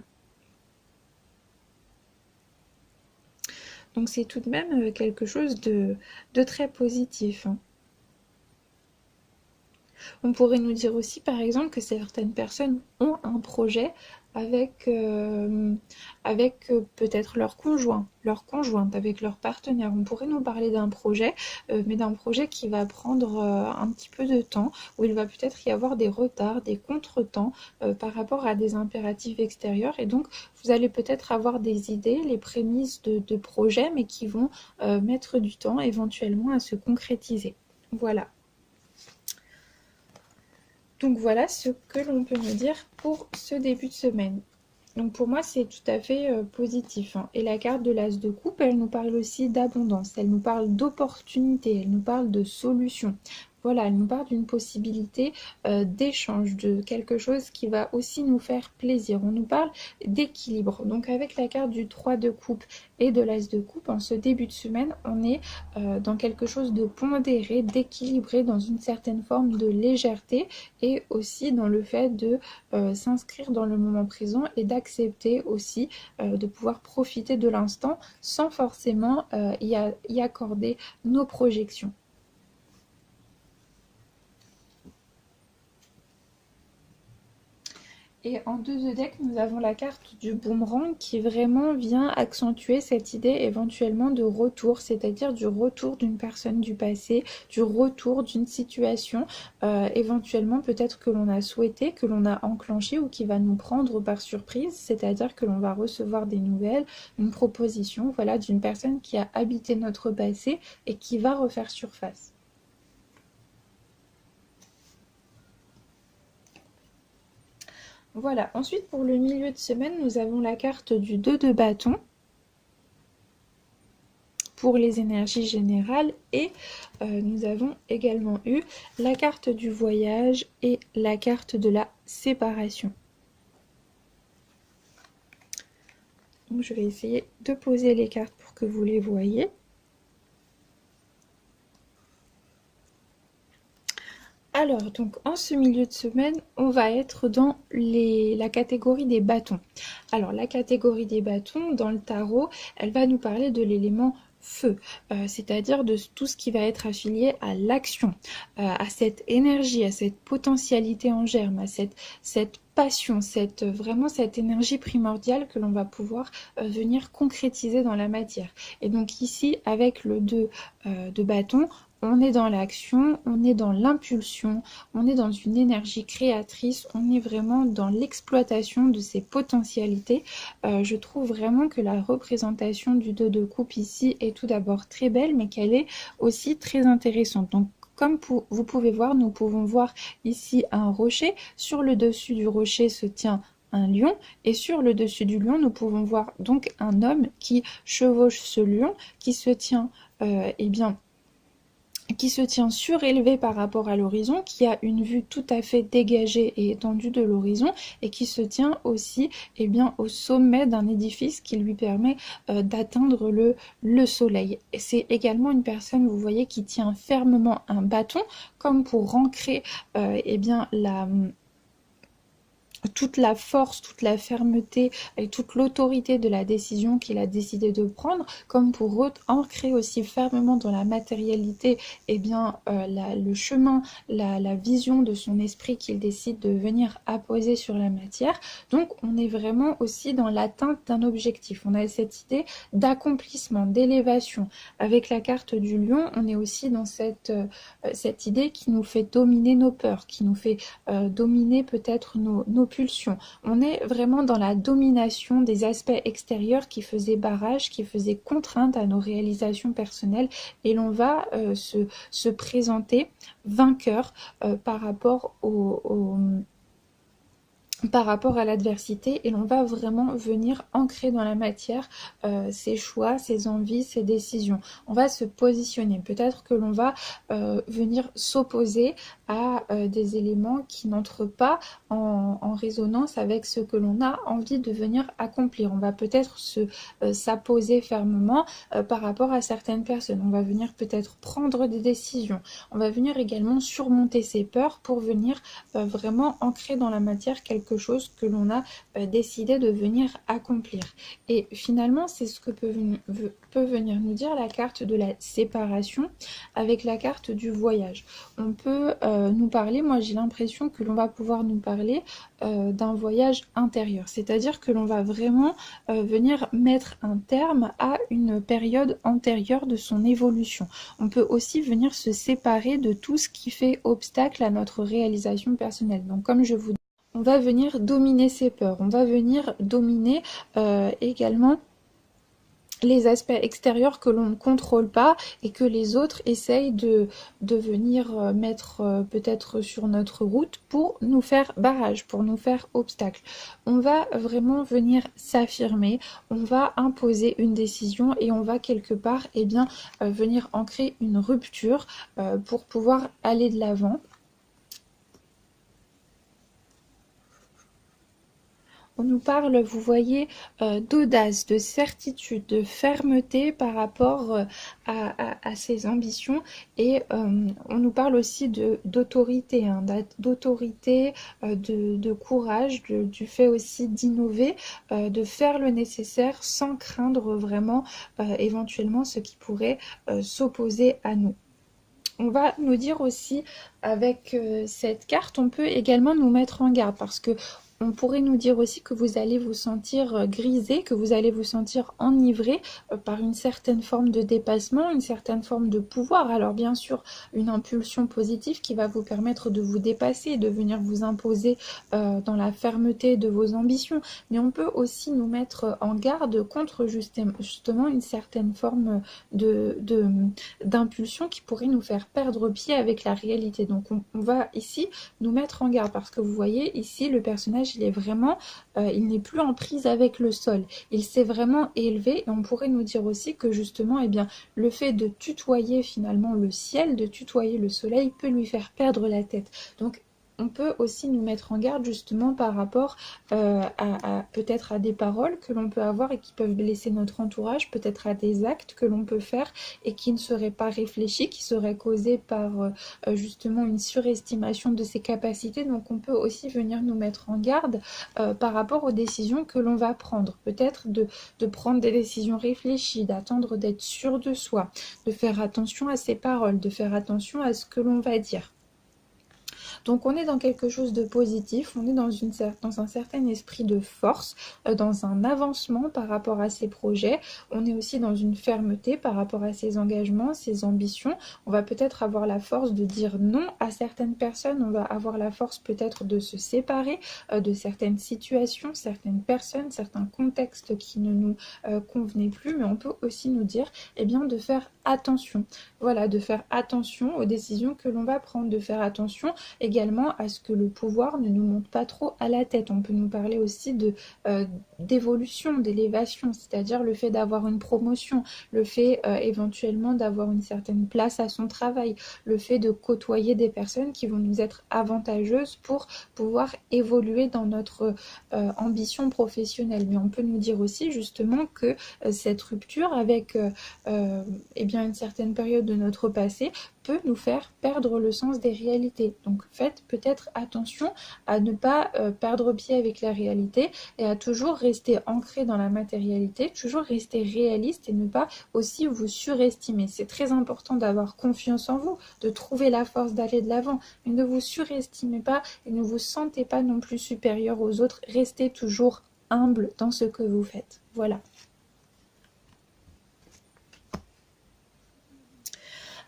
Donc c'est tout de même quelque chose de très positif, hein. On pourrait nous dire aussi, par exemple, que certaines personnes ont un projet avec peut-être leur conjoint, leur conjointe, avec leur partenaire. On pourrait nous parler d'un projet, mais d'un projet qui va prendre un petit peu de temps, où il va peut-être y avoir des retards, des contretemps par rapport à des impératifs extérieurs. Et donc, vous allez peut-être avoir des idées, les prémices de projets, mais qui vont mettre du temps éventuellement à se concrétiser. Voilà. Donc voilà ce que l'on peut nous dire pour ce début de semaine. Donc pour moi, c'est tout à fait positif, hein. Et la carte de l'As de coupe, elle nous parle aussi d'abondance, elle nous parle d'opportunité, elle nous parle de solution. Voilà, elle nous parle d'une possibilité d'échange, de quelque chose qui va aussi nous faire plaisir. On nous parle d'équilibre. Donc avec la carte du 3 de coupe et de l'As de coupe, en ce début de semaine, on est dans quelque chose de pondéré, d'équilibré, dans une certaine forme de légèreté et aussi dans le fait de s'inscrire dans le moment présent et d'accepter aussi de pouvoir profiter de l'instant sans forcément y accorder nos projections. Et en 2 de deck, nous avons la carte du boomerang qui vraiment vient accentuer cette idée éventuellement de retour, c'est-à-dire du retour d'une personne du passé, du retour d'une situation, éventuellement peut-être que l'on a souhaité, que l'on a enclenché ou qui va nous prendre par surprise, c'est-à-dire que l'on va recevoir des nouvelles, une proposition, voilà, d'une personne qui a habité notre passé et qui va refaire surface. Voilà, ensuite pour le milieu de semaine, nous avons la carte du 2 de bâton pour les énergies générales et nous avons également eu la carte du voyage et la carte de la séparation. Donc je vais essayer de poser les cartes pour que vous les voyez. Alors, donc en ce milieu de semaine, on va être dans la catégorie des bâtons. Alors, la catégorie des bâtons, dans le tarot, elle va nous parler de l'élément feu, c'est-à-dire de tout ce qui va être affilié à l'action, à cette énergie, à cette potentialité en germe, à cette passion, vraiment cette énergie primordiale que l'on va pouvoir venir concrétiser dans la matière. Et donc ici, avec le 2 de bâton, on est dans l'action, on est dans l'impulsion, on est dans une énergie créatrice, on est vraiment dans l'exploitation de ses potentialités. Je trouve vraiment que la représentation du 2 de coupe ici est tout d'abord très belle, mais qu'elle est aussi très intéressante. Donc, comme vous pouvez voir, nous pouvons voir ici un rocher. Sur le dessus du rocher se tient un lion, et sur le dessus du lion, nous pouvons voir donc un homme qui chevauche ce lion, qui se tient, qui se tient surélevé par rapport à l'horizon, qui a une vue tout à fait dégagée et étendue de l'horizon, et qui se tient aussi au sommet d'un édifice qui lui permet d'atteindre le soleil. C'est également une personne, vous voyez, qui tient fermement un bâton, comme pour ancrer toute la force, toute la fermeté et toute l'autorité de la décision qu'il a décidé de prendre, comme pour ancrer aussi fermement dans la matérialité le chemin, la vision de son esprit qu'il décide de venir apposer sur la matière. Donc on est vraiment aussi dans l'atteinte d'un objectif. On a cette idée d'accomplissement, d'élévation. Avec la carte du lion, on est aussi dans cette idée qui nous fait dominer nos peurs, qui nous fait dominer peut-être nos pulsions. On est vraiment dans la domination des aspects extérieurs qui faisaient barrage, qui faisaient contrainte à nos réalisations personnelles, et l'on va se présenter vainqueur par rapport par rapport à l'adversité, et l'on va vraiment venir ancrer dans la matière ses choix, ses envies, ses décisions. On va se positionner. Peut-être que l'on va venir s'opposer à des éléments qui n'entrent pas en résonance avec ce que l'on a envie de venir accomplir. On va peut-être s'apposer fermement par rapport à certaines personnes. On va venir peut-être prendre des décisions. On va venir également surmonter ses peurs pour venir vraiment ancrer dans la matière quelque chose que l'on a décidé de venir accomplir. Et finalement, c'est ce que peut venir nous dire la carte de la séparation avec la carte du voyage. On peut nous parler, moi j'ai l'impression que l'on va pouvoir nous parler d'un voyage intérieur, c'est-à-dire que l'on va vraiment venir mettre un terme à une période antérieure de son évolution. On peut aussi venir se séparer de tout ce qui fait obstacle à notre réalisation personnelle. Donc comme je vous dis, on va venir dominer ses peurs, on va venir dominer également les aspects extérieurs que l'on ne contrôle pas et que les autres essayent de venir mettre peut-être sur notre route pour nous faire barrage, pour nous faire obstacle. On va vraiment venir s'affirmer, on va imposer une décision et on va quelque part venir ancrer une rupture pour pouvoir aller de l'avant. On nous parle, vous voyez, d'audace, de certitude, de fermeté par rapport à ses ambitions, et on nous parle aussi d'autorité, d'autorité, de courage, du fait aussi d'innover, de faire le nécessaire sans craindre vraiment éventuellement ce qui pourrait s'opposer à nous. On va nous dire aussi, avec cette carte, on peut également nous mettre en garde, parce que On pourrait nous dire aussi que vous allez vous sentir grisé, que vous allez vous sentir enivré par une certaine forme de dépassement, une certaine forme de pouvoir. Alors bien sûr, une impulsion positive qui va vous permettre de vous dépasser, de venir vous imposer dans la fermeté de vos ambitions. Mais on peut aussi nous mettre en garde contre justement une certaine forme d'impulsion qui pourrait nous faire perdre pied avec la réalité. Donc on va ici nous mettre en garde parce que vous voyez ici le personnage il est vraiment, il n'est plus en prise avec le sol. Il s'est vraiment élevé et on pourrait nous dire aussi que justement, eh bien, le fait de tutoyer finalement le ciel, de tutoyer le soleil peut lui faire perdre la tête. Donc on peut aussi nous mettre en garde justement par rapport peut-être à des paroles que l'on peut avoir et qui peuvent blesser notre entourage, peut-être à des actes que l'on peut faire et qui ne seraient pas réfléchis, qui seraient causés par justement une surestimation de ses capacités. Donc on peut aussi venir nous mettre en garde par rapport aux décisions que l'on va prendre. Peut-être de prendre des décisions réfléchies, d'attendre d'être sûr de soi, de faire attention à ses paroles, de faire attention à ce que l'on va dire. Donc on est dans quelque chose de positif, on est dans un certain esprit de force, dans un avancement par rapport à ses projets, on est aussi dans une fermeté par rapport à ses engagements, ses ambitions. On va peut-être avoir la force de dire non à certaines personnes, on va avoir la force peut-être de se séparer de certaines situations, certaines personnes, certains contextes qui ne nous convenaient plus, mais on peut aussi nous dire eh bien, de faire attention. Voilà, de faire attention aux décisions que l'on va prendre, de faire attention également à ce que le pouvoir ne nous monte pas trop à la tête. On peut nous parler aussi d'évolution, d'élévation, c'est-à-dire le fait d'avoir une promotion, le fait éventuellement d'avoir une certaine place à son travail, le fait de côtoyer des personnes qui vont nous être avantageuses pour pouvoir évoluer dans notre ambition professionnelle. Mais on peut nous dire aussi justement que cette rupture avec eh bien, une certaine période de notre passé peut nous faire perdre le sens des réalités. Donc faites peut-être attention à ne pas perdre pied avec la réalité et à toujours rester ancré dans la matérialité, toujours rester réaliste et ne pas aussi vous surestimer. C'est très important d'avoir confiance en vous, de trouver la force d'aller de l'avant, mais ne vous surestimez pas et ne vous sentez pas non plus supérieur aux autres. Restez toujours humble dans ce que vous faites. Voilà.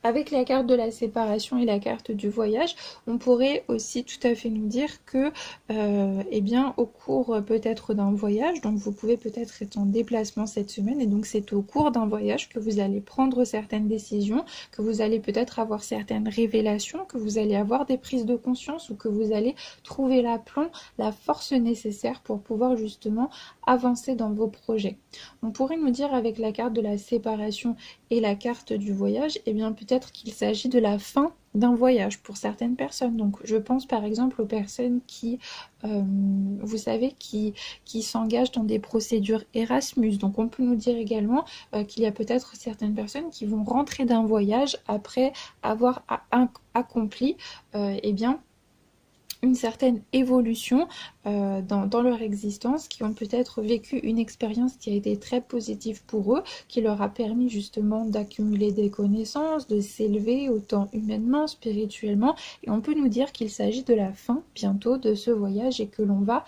Avec la carte de la séparation et la carte du voyage, on pourrait aussi tout à fait nous dire que, eh bien, au cours peut-être d'un voyage, donc vous pouvez peut-être être en déplacement cette semaine, et donc c'est au cours d'un voyage que vous allez prendre certaines décisions, que vous allez peut-être avoir certaines révélations, que vous allez avoir des prises de conscience, ou que vous allez trouver l'aplomb, la force nécessaire pour pouvoir justement avancer dans vos projets. On pourrait nous dire avec la carte de la séparation et la carte du voyage, eh bien peut-être qu'il s'agit de la fin d'un voyage pour certaines personnes. Donc je pense par exemple aux personnes qui, vous savez, qui s'engagent dans des procédures Erasmus. Donc on peut nous dire également qu'il y a peut-être certaines personnes qui vont rentrer d'un voyage après avoir accompli eh bien, une certaine évolution dans leur existence, qui ont peut-être vécu une expérience qui a été très positive pour eux, qui leur a permis justement d'accumuler des connaissances, de s'élever autant humainement, spirituellement, et on peut nous dire qu'il s'agit de la fin bientôt de ce voyage et que l'on va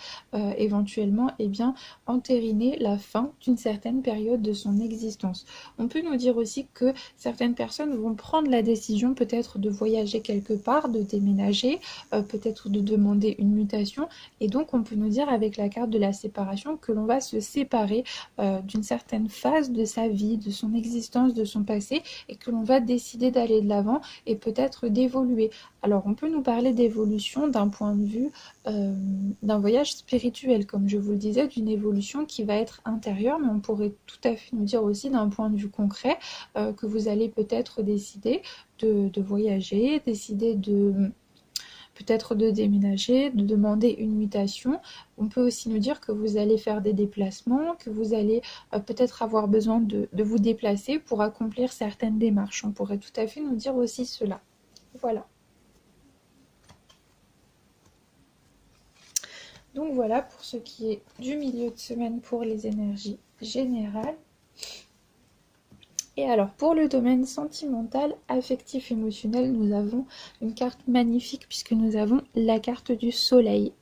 éventuellement eh bien, entériner la fin d'une certaine période de son existence. On peut nous dire aussi que certaines personnes vont prendre la décision peut-être de voyager quelque part, de déménager, peut-être de demander une mutation, et donc on peut nous dire avec la carte de la séparation que l'on va se séparer d'une certaine phase de sa vie, de son existence, de son passé, et que l'on va décider d'aller de l'avant et peut-être d'évoluer. Alors on peut nous parler d'évolution d'un point de vue d'un voyage spirituel, comme je vous le disais, d'une évolution qui va être intérieure, mais on pourrait tout à fait nous dire aussi d'un point de vue concret que vous allez peut-être décider de voyager, décider peut-être de déménager, de demander une mutation. On peut aussi nous dire que vous allez faire des déplacements, que vous allez peut-être avoir besoin de vous déplacer pour accomplir certaines démarches. On pourrait tout à fait nous dire aussi cela. Voilà. Donc voilà pour ce qui est du milieu de semaine pour les énergies générales. Et alors pour le domaine sentimental, affectif, émotionnel, nous avons une carte magnifique puisque nous avons la carte du soleil.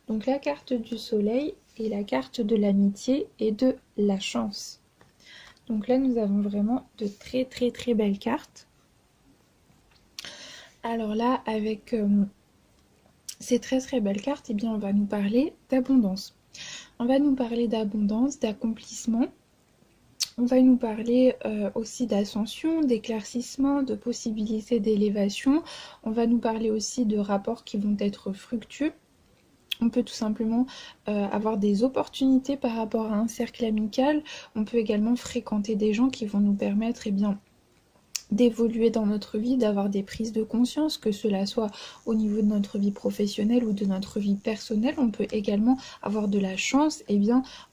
Donc la carte du soleil est la carte de l'amitié et de la chance. Donc là, nous avons vraiment de très très très belles cartes. Alors là, avec ces très très belles cartes, eh bien, on va nous parler d'abondance. On va nous parler d'abondance, d'accomplissement. On va nous parler aussi d'ascension, d'éclaircissement, de possibilités d'élévation. On va nous parler aussi de rapports qui vont être fructueux. On peut tout simplement avoir des opportunités par rapport à un cercle amical. On peut également fréquenter des gens qui vont nous permettre d'évoluer dans notre vie, d'avoir des prises de conscience, que cela soit au niveau de notre vie professionnelle ou de notre vie personnelle. On peut également avoir de la chance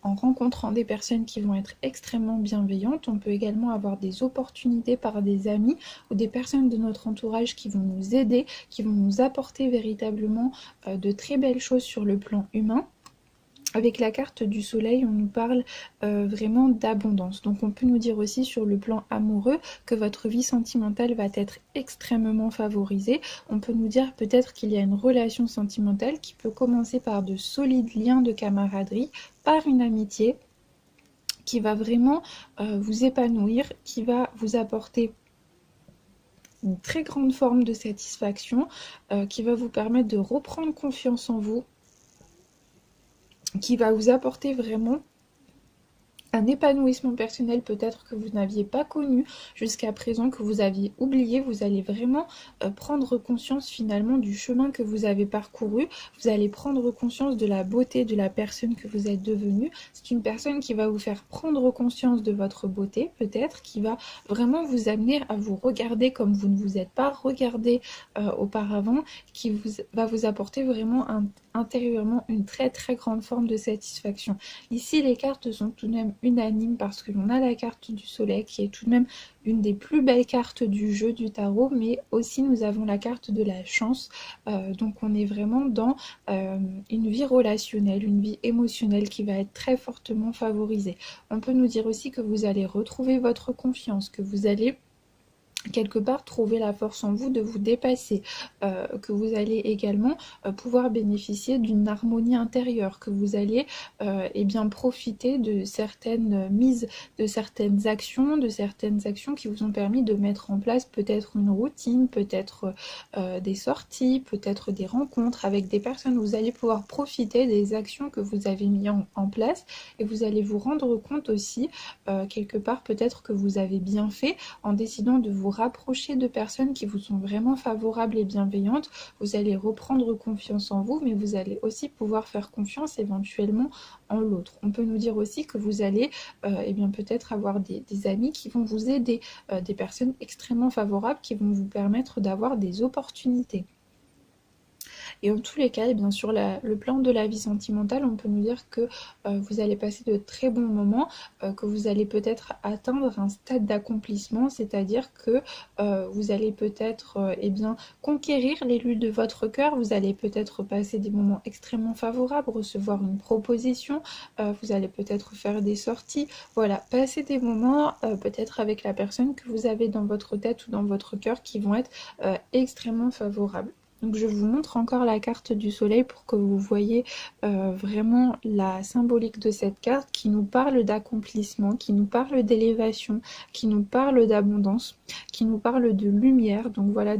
en rencontrant des personnes qui vont être extrêmement bienveillantes. On peut également avoir des opportunités par des amis ou des personnes de notre entourage qui vont nous aider, qui vont nous apporter véritablement de très belles choses sur le plan humain. Avec la carte du soleil, on nous parle vraiment d'abondance. Donc on peut nous dire aussi sur le plan amoureux que votre vie sentimentale va être extrêmement favorisée. On peut nous dire peut-être qu'il y a une relation sentimentale qui peut commencer par de solides liens de camaraderie, par une amitié qui va vraiment vous épanouir, qui va vous apporter une très grande forme de satisfaction, qui va vous permettre de reprendre confiance en vous, qui va vous apporter vraiment un épanouissement personnel peut-être que vous n'aviez pas connu jusqu'à présent, que vous aviez oublié. Vous allez vraiment prendre conscience finalement du chemin que vous avez parcouru. Vous allez prendre conscience de la beauté de la personne que vous êtes devenue. C'est une personne qui va vous faire prendre conscience de votre beauté peut-être, qui va vraiment vous amener à vous regarder comme vous ne vous êtes pas regardé auparavant, qui va vous apporter vraiment intérieurement une très très grande forme de satisfaction. Ici les cartes sont tout de même unanimes parce que l'on a la carte du soleil qui est tout de même une des plus belles cartes du jeu du tarot, mais aussi nous avons la carte de la chance. Donc on est vraiment dans une vie relationnelle, une vie émotionnelle qui va être très fortement favorisée. On peut nous dire aussi que vous allez retrouver votre confiance, que vous allez quelque part trouver la force en vous de vous dépasser, que vous allez également pouvoir bénéficier d'une harmonie intérieure, que vous allez profiter de certaines mises, de certaines actions qui vous ont permis de mettre en place peut-être une routine, peut-être des sorties, peut-être des rencontres avec des personnes. Vous allez pouvoir profiter des actions que vous avez mis en place et vous allez vous rendre compte aussi quelque part peut-être que vous avez bien fait en décidant de vous rapprocher de personnes qui vous sont vraiment favorables et bienveillantes. Vous allez reprendre confiance en vous, mais vous allez aussi pouvoir faire confiance éventuellement en l'autre. On peut nous dire aussi que vous allez peut-être avoir des amis qui vont vous aider, des personnes extrêmement favorables qui vont vous permettre d'avoir des opportunités. Et en tous les cas, sur le plan de la vie sentimentale, on peut nous dire que vous allez passer de très bons moments, que vous allez peut-être atteindre un stade d'accomplissement, c'est-à-dire que vous allez peut-être conquérir l'élu de votre cœur, vous allez peut-être passer des moments extrêmement favorables, recevoir une proposition, vous allez peut-être faire des sorties, voilà, passer des moments peut-être avec la personne que vous avez dans votre tête ou dans votre cœur qui vont être extrêmement favorables. Donc je vous montre encore la carte du soleil pour que vous voyez vraiment la symbolique de cette carte qui nous parle d'accomplissement, qui nous parle d'élévation, qui nous parle d'abondance, qui nous parle de lumière, donc voilà,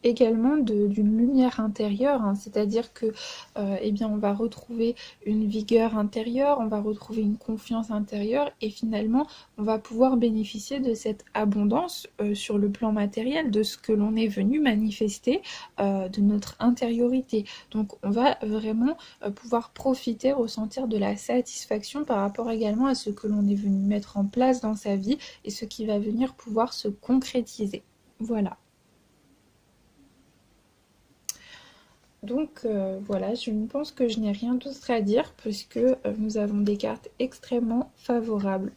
également d'une lumière intérieure, hein, c'est-à-dire que on va retrouver une vigueur intérieure, on va retrouver une confiance intérieure et finalement on va pouvoir bénéficier de cette abondance sur le plan matériel, de ce que l'on est venu manifester, de notre intériorité. Donc on va vraiment pouvoir profiter, ressentir de la satisfaction par rapport également à ce que l'on est venu mettre en place dans sa vie et ce qui va venir pouvoir se concrétiser. Voilà. Donc voilà, je ne pense que je n'ai rien d'autre à dire puisque nous avons des cartes extrêmement favorables.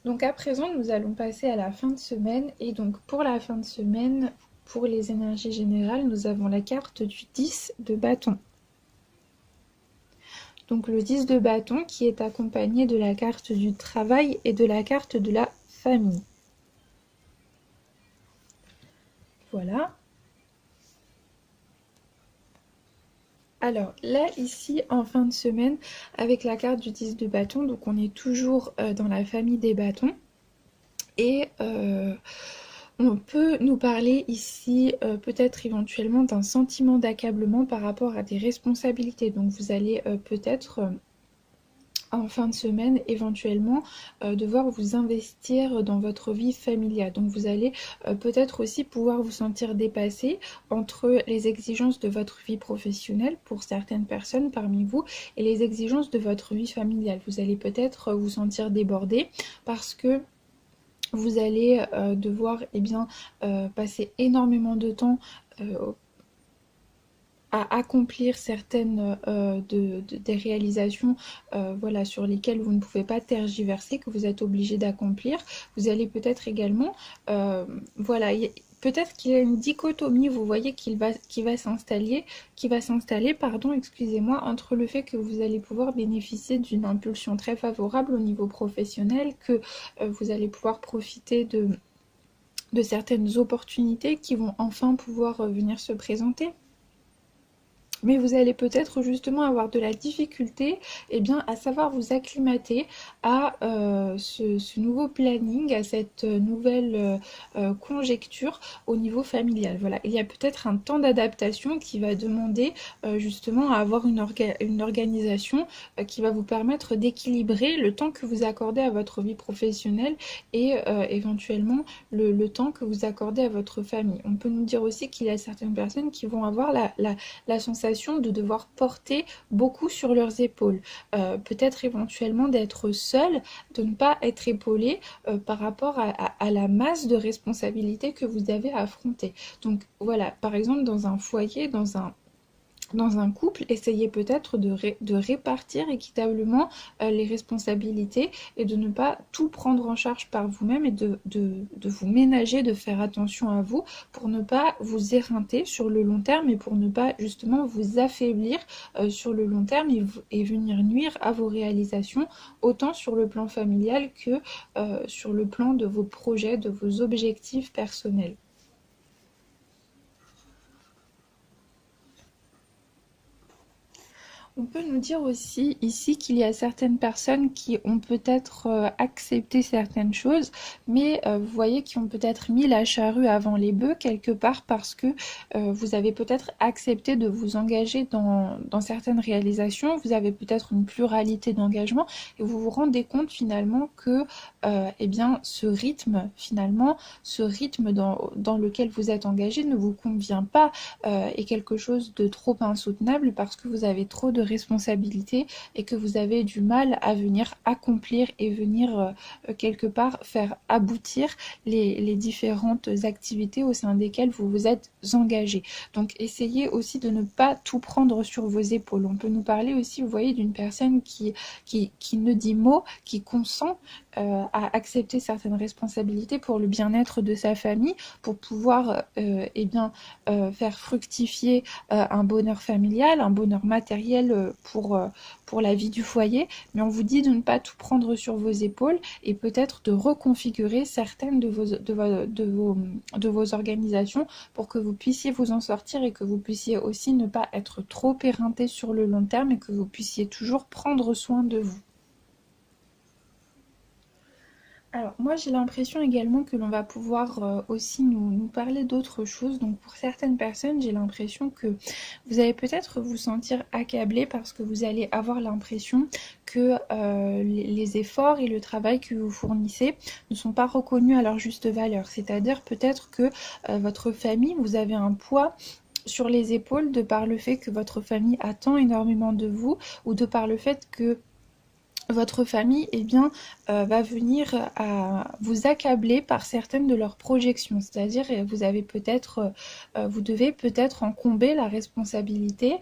Donc à présent, nous allons passer à la fin de semaine et donc pour la fin de semaine, pour les énergies générales, nous avons la carte du 10 de bâton. Donc le 10 de bâton qui est accompagné de la carte du travail et de la carte de la famille. Voilà. Alors là, ici, en fin de semaine, avec la carte du 10 de bâton, donc on est toujours dans la famille des bâtons. Et on peut nous parler ici peut-être éventuellement d'un sentiment d'accablement par rapport à des responsabilités. Donc vous allez peut-être en fin de semaine éventuellement devoir vous investir dans votre vie familiale. Donc vous allez peut-être aussi pouvoir vous sentir dépassé entre les exigences de votre vie professionnelle pour certaines personnes parmi vous et les exigences de votre vie familiale. Vous allez peut-être vous sentir débordé parce que vous allez devoir passer énormément de temps à accomplir certaines des réalisations voilà, sur lesquelles vous ne pouvez pas tergiverser, que vous êtes obligé d'accomplir. Vous allez peut-être également, voilà, peut-être qu'il y a une dichotomie, vous voyez, qui va s'installer, pardon, excusez-moi, entre le fait que vous allez pouvoir bénéficier d'une impulsion très favorable au niveau professionnel, que vous allez pouvoir profiter de certaines opportunités qui vont enfin pouvoir venir se présenter. Mais vous allez peut-être justement avoir de la difficulté à savoir vous acclimater à ce nouveau planning, à cette nouvelle conjecture au niveau familial. Voilà, il y a peut-être un temps d'adaptation qui va demander justement à avoir une organisation qui va vous permettre d'équilibrer le temps que vous accordez à votre vie professionnelle et éventuellement le temps que vous accordez à votre famille. On peut nous dire aussi qu'il y a certaines personnes qui vont avoir la sensation de devoir porter beaucoup sur leurs épaules. Peut-être éventuellement d'être seul, de ne pas être épaulé par rapport à la masse de responsabilités que vous avez à affronter. Donc voilà, par exemple dans un foyer, dans un couple, essayez peut-être de répartir équitablement les responsabilités et de ne pas tout prendre en charge par vous-même et de vous ménager, de faire attention à vous pour ne pas vous éreinter sur le long terme et pour ne pas justement vous affaiblir sur le long terme et venir nuire à vos réalisations, autant sur le plan familial que sur le plan de vos projets, de vos objectifs personnels. On peut nous dire aussi ici qu'il y a certaines personnes qui ont peut-être accepté certaines choses, mais vous voyez qui ont peut-être mis la charrue avant les bœufs quelque part parce que vous avez peut-être accepté de vous engager dans certaines réalisations, vous avez peut-être une pluralité d'engagements et vous vous rendez compte finalement que ce rythme dans lequel vous êtes engagé ne vous convient pas, est quelque chose de trop insoutenable parce que vous avez trop de responsabilités et que vous avez du mal à venir accomplir et venir quelque part faire aboutir les différentes activités au sein desquelles vous vous êtes engagé. Donc essayez aussi de ne pas tout prendre sur vos épaules. On peut nous parler aussi, vous voyez, d'une personne qui ne dit mot, qui consent à accepter certaines responsabilités pour le bien-être de sa famille, pour pouvoir faire fructifier un bonheur familial, un bonheur matériel pour la vie du foyer, mais on vous dit de ne pas tout prendre sur vos épaules et peut-être de reconfigurer certaines de vos organisations pour que vous puissiez vous en sortir et que vous puissiez aussi ne pas être trop éreinté sur le long terme et que vous puissiez toujours prendre soin de vous. Alors moi j'ai l'impression également que l'on va pouvoir aussi nous parler d'autres choses. Donc pour certaines personnes j'ai l'impression que vous allez peut-être vous sentir accablé parce que vous allez avoir l'impression que les efforts et le travail que vous fournissez ne sont pas reconnus à leur juste valeur. C'est-à-dire peut-être que votre famille, vous avez un poids sur les épaules de par le fait que votre famille attend énormément de vous ou de par le fait que votre famille va venir à vous accabler par certaines de leurs projections, c'est-à-dire vous devez peut-être incomber la responsabilité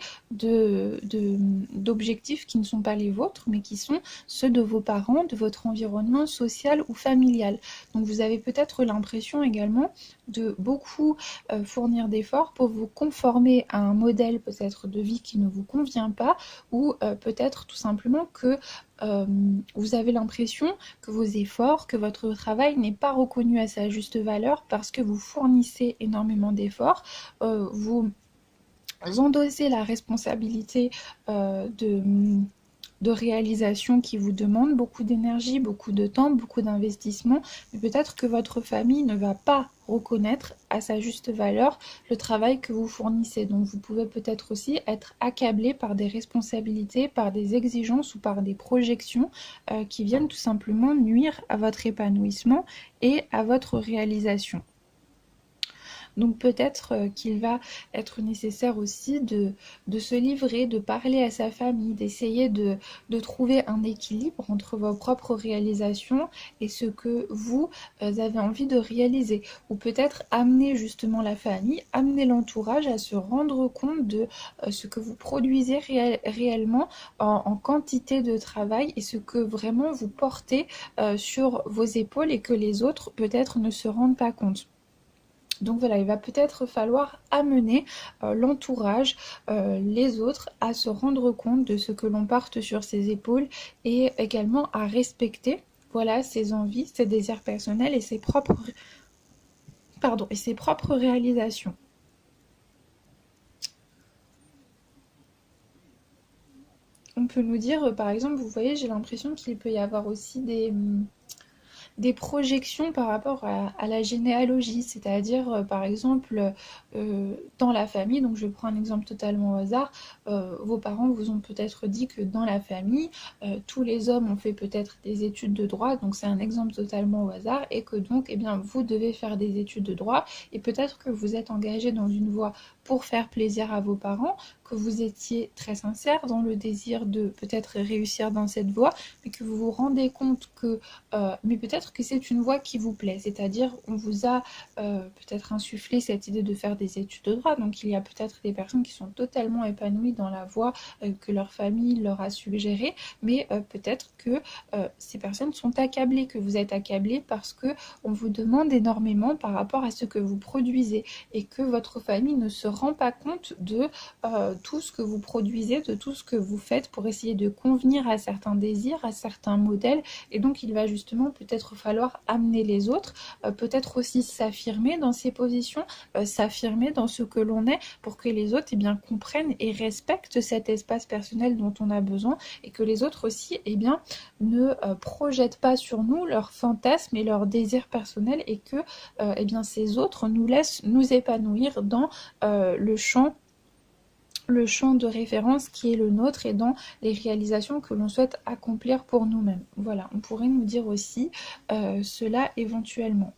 d'objectifs qui ne sont pas les vôtres mais qui sont ceux de vos parents, de votre environnement social ou familial. Donc vous avez peut-être l'impression également de beaucoup fournir d'efforts pour vous conformer à un modèle peut-être de vie qui ne vous convient pas ou peut-être tout simplement que vous avez l'impression que vos efforts, que votre travail n'est pas reconnu à sa juste valeur parce que vous fournissez énormément d'efforts, vous endossez la responsabilité de réalisation qui vous demande beaucoup d'énergie, beaucoup de temps, beaucoup d'investissement, mais peut-être que votre famille ne va pas reconnaître à sa juste valeur le travail que vous fournissez. Donc vous pouvez peut-être aussi être accablé par des responsabilités, par des exigences ou par des projections qui viennent tout simplement nuire à votre épanouissement et à votre réalisation. Donc peut-être qu'il va être nécessaire aussi de se livrer, de parler à sa famille, d'essayer de trouver un équilibre entre vos propres réalisations et ce que vous avez envie de réaliser. Ou peut-être amener justement la famille, amener l'entourage à se rendre compte de ce que vous produisez réellement en quantité de travail et ce que vraiment vous portez sur vos épaules et que les autres peut-être ne se rendent pas compte. Donc voilà, il va peut-être falloir amener l'entourage, les autres, à se rendre compte de ce que l'on porte sur ses épaules et également à respecter, voilà, ses envies, ses désirs personnels et ses propres réalisations. On peut nous dire, par exemple, vous voyez, j'ai l'impression qu'il peut y avoir aussi des projections par rapport à la généalogie, c'est-à-dire par exemple dans la famille, donc je prends un exemple totalement au hasard, vos parents vous ont peut-être dit que dans la famille, tous les hommes ont fait peut-être des études de droit, donc c'est un exemple totalement au hasard, et que donc eh bien, vous devez faire des études de droit, et peut-être que vous êtes engagé dans une voie pour faire plaisir à vos parents, que vous étiez très sincère dans le désir de peut-être réussir dans cette voie, mais que vous vous rendez compte que mais peut-être que c'est une voie qui vous plaît, c'est-à-dire on vous a peut-être insufflé cette idée de faire des études de droit, donc il y a peut-être des personnes qui sont totalement épanouies dans la voie que leur famille leur a suggérée, mais peut-être que ces personnes sont accablées, que vous êtes accablés parce que on vous demande énormément par rapport à ce que vous produisez et que votre famille ne se rend pas compte de tout ce que vous produisez, de tout ce que vous faites pour essayer de convenir à certains désirs, à certains modèles, et donc il va justement peut-être falloir amener les autres, peut-être aussi s'affirmer dans ses positions, s'affirmer dans ce que l'on est pour que les autres eh bien, comprennent et respectent cet espace personnel dont on a besoin et que les autres aussi eh bien, ne projettent pas sur nous leurs fantasmes et leurs désirs personnels et que eh bien, ces autres nous laissent nous épanouir dans le champ de référence qui est le nôtre et dans les réalisations que l'on souhaite accomplir pour nous-mêmes. Voilà, on pourrait nous dire aussi cela éventuellement.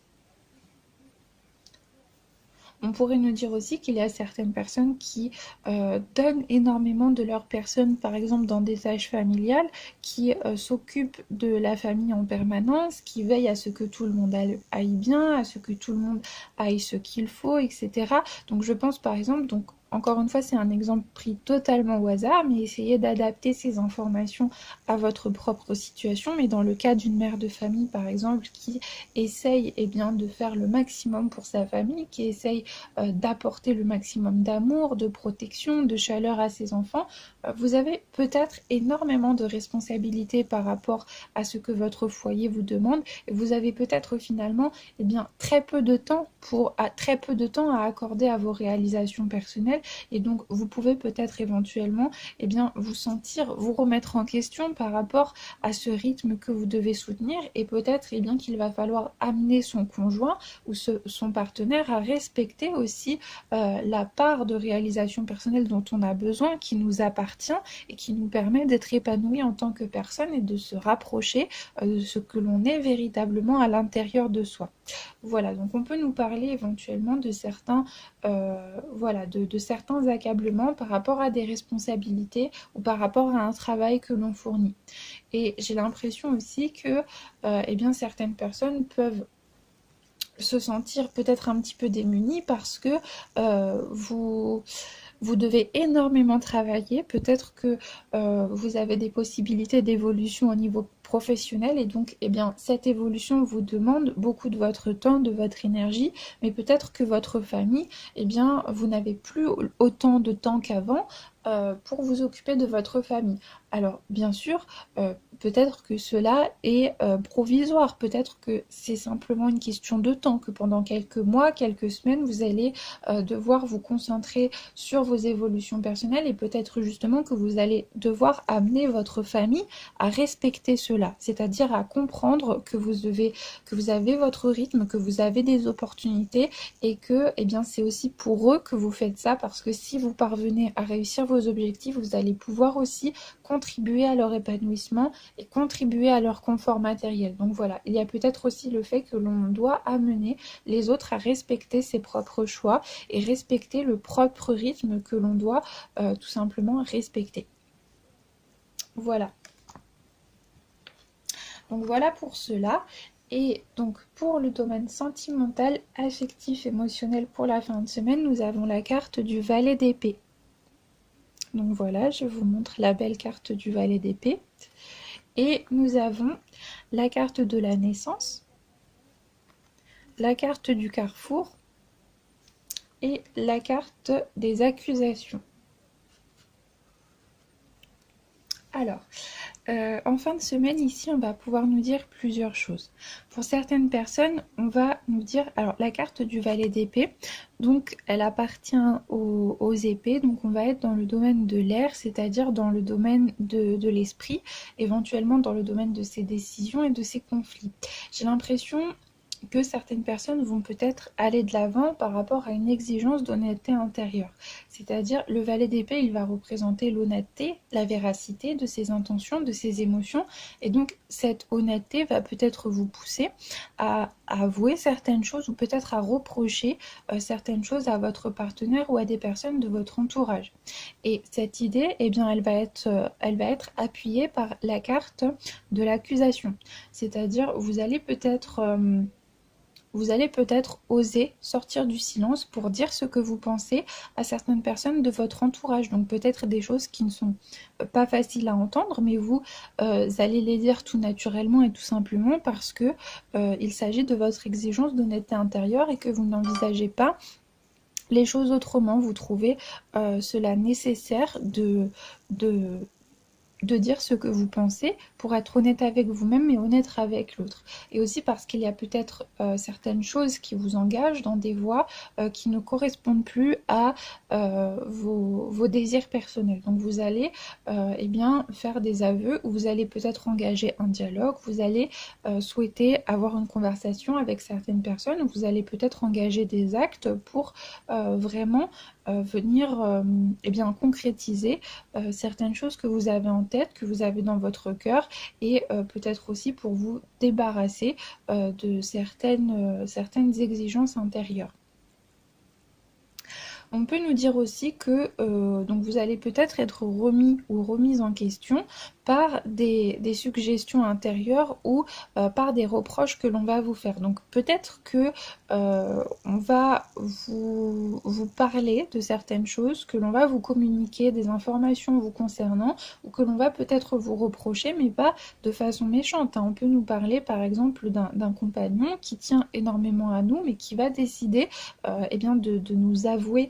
On pourrait nous dire aussi qu'il y a certaines personnes qui donnent énormément de leur personne, par exemple dans des tâches familiales, qui s'occupent de la famille en permanence, qui veillent à ce que tout le monde aille bien, à ce que tout le monde aille ce qu'il faut, etc. Donc je pense par exemple, donc encore une fois, c'est un exemple pris totalement au hasard, mais essayez d'adapter ces informations à votre propre situation. Mais dans le cas d'une mère de famille, par exemple, qui essaye eh bien, de faire le maximum pour sa famille, qui essaye d'apporter le maximum d'amour, de protection, de chaleur à ses enfants, vous avez peut-être énormément de responsabilités par rapport à ce que votre foyer vous demande. Et vous avez peut-être finalement eh bien, très peu de temps à accorder à vos réalisations personnelles. Et donc vous pouvez peut-être éventuellement eh bien, vous remettre en question par rapport à ce rythme que vous devez soutenir et peut-être eh bien, qu'il va falloir amener son conjoint ou son partenaire à respecter aussi la part de réalisation personnelle dont on a besoin, qui nous appartient et qui nous permet d'être épanoui en tant que personne et de se rapprocher de ce que l'on est véritablement à l'intérieur de soi. Voilà, donc on peut nous parler éventuellement de certains de certains accablements par rapport à des responsabilités ou par rapport à un travail que l'on fournit. Et j'ai l'impression aussi que eh bien, certaines personnes peuvent se sentir peut-être un petit peu démunies parce que vous devez énormément travailler, peut-être que vous avez des possibilités d'évolution au niveau professionnel et donc eh bien, cette évolution vous demande beaucoup de votre temps, de votre énergie, mais peut-être que votre famille, eh bien, vous n'avez plus autant de temps qu'avant pour vous occuper de votre famille. Alors bien sûr, peut-être que cela est provisoire, peut-être que c'est simplement une question de temps, que pendant quelques mois, quelques semaines, vous allez devoir vous concentrer sur vos évolutions personnelles et peut-être justement que vous allez devoir amener votre famille à respecter cela, c'est-à-dire à comprendre que vous avez votre rythme, que vous avez des opportunités et que eh bien, c'est aussi pour eux que vous faites ça, parce que si vous parvenez à réussir vos objectifs, vous allez pouvoir aussi contribuer à leur épanouissement et contribuer à leur confort matériel. Donc voilà, il y a peut-être aussi le fait que l'on doit amener les autres à respecter ses propres choix et respecter le propre rythme que l'on doit tout simplement respecter. Voilà. Donc voilà pour cela. Et donc pour le domaine sentimental, affectif, émotionnel pour la fin de semaine, nous avons la carte du valet d'épée. Donc voilà, je vous montre la belle carte du valet d'épée. Et nous avons la carte de la naissance, la carte du carrefour et la carte des accusations. Alors, en fin de semaine, ici, on va pouvoir nous dire plusieurs choses. Pour certaines personnes, on va nous dire... Alors, la carte du valet d'épée, donc, elle appartient aux épées. Donc, on va être dans le domaine de l'air, c'est-à-dire dans le domaine de l'esprit, éventuellement dans le domaine de ses décisions et de ses conflits. J'ai l'impression que certaines personnes vont peut-être aller de l'avant par rapport à une exigence d'honnêteté intérieure. C'est-à-dire, le valet d'épée, il va représenter l'honnêteté, la véracité de ses intentions, de ses émotions. Et donc, cette honnêteté va peut-être vous pousser à avouer certaines choses ou peut-être à reprocher certaines choses à votre partenaire ou à des personnes de votre entourage. Et cette idée, eh bien, elle va être appuyée par la carte de l'accusation. C'est-à-dire, vous allez peut-être oser sortir du silence pour dire ce que vous pensez à certaines personnes de votre entourage. Donc peut-être des choses qui ne sont pas faciles à entendre, mais vous allez les dire tout naturellement et tout simplement parce que il s'agit de votre exigence d'honnêteté intérieure et que vous n'envisagez pas les choses autrement. Vous trouvez cela nécessaire de dire ce que vous pensez pour être honnête avec vous-même et honnête avec l'autre. Et aussi parce qu'il y a peut-être certaines choses qui vous engagent dans des voies qui ne correspondent plus à vos désirs personnels. Donc vous allez eh bien, faire des aveux ou vous allez peut-être engager un dialogue, vous allez souhaiter avoir une conversation avec certaines personnes, ou vous allez peut-être engager des actes pour vraiment venir eh bien, concrétiser certaines choses que vous avez en tête, que vous avez dans votre cœur, et peut-être aussi pour vous débarrasser de certaines exigences intérieures. On peut nous dire aussi que donc vous allez peut-être être remis ou remise en question par des suggestions intérieures ou par des reproches que l'on va vous faire. Donc peut-être que on va vous parler de certaines choses, que l'on va vous communiquer des informations vous concernant, ou que l'on va peut-être vous reprocher, mais pas de façon méchante. On peut nous parler par exemple d'un compagnon qui tient énormément à nous, mais qui va décider eh bien de nous avouer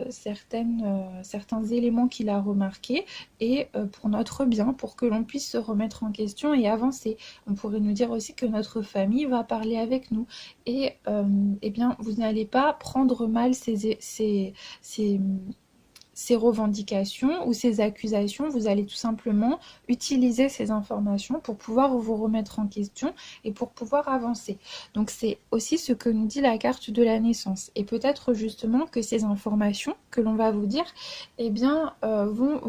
certains éléments qu'il a remarqués, et pour notre bien, pour que l'on puisse se remettre en question et avancer. On pourrait nous dire aussi que notre famille va parler avec nous, et eh bien vous n'allez pas prendre mal ces revendications ou ces accusations. Vous allez tout simplement utiliser ces informations pour pouvoir vous remettre en question et pour pouvoir avancer. Donc c'est aussi ce que nous dit la carte de la naissance. Et peut-être justement que ces informations que l'on va vous dire, eh bien, vont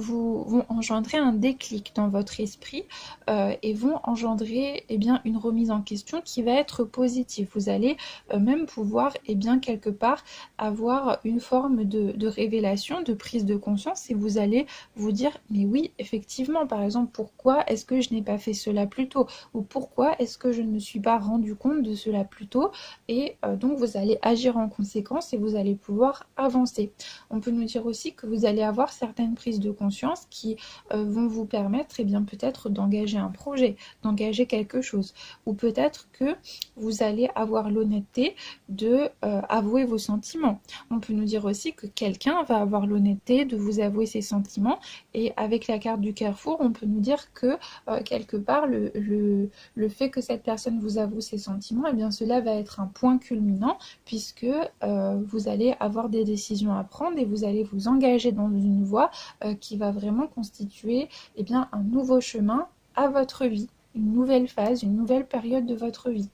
engendrer un déclic dans votre esprit et vont engendrer eh bien, une remise en question qui va être positive. Vous allez même pouvoir eh bien, quelque part avoir une forme de révélation, de prise de conscience, et vous allez vous dire mais oui, effectivement, par exemple, pourquoi est-ce que je n'ai pas fait cela plus tôt, ou pourquoi est-ce que je ne me suis pas rendu compte de cela plus tôt, et donc vous allez agir en conséquence et vous allez pouvoir avancer. On peut nous dire aussi que vous allez avoir certaines prises de conscience qui vont vous permettre eh bien peut-être d'engager un projet, d'engager quelque chose, ou peut-être que vous allez avoir l'honnêteté de avouer vos sentiments. On peut nous dire aussi que quelqu'un va avoir l'honnêteté sincérité, de vous avouer ses sentiments. Et avec la carte du carrefour, on peut nous dire que quelque part, le fait que cette personne vous avoue ses sentiments, eh bien cela va être un point culminant, puisque vous allez avoir des décisions à prendre et vous allez vous engager dans une voie qui va vraiment constituer eh bien, un nouveau chemin à votre vie, une nouvelle phase, une nouvelle période de votre vie.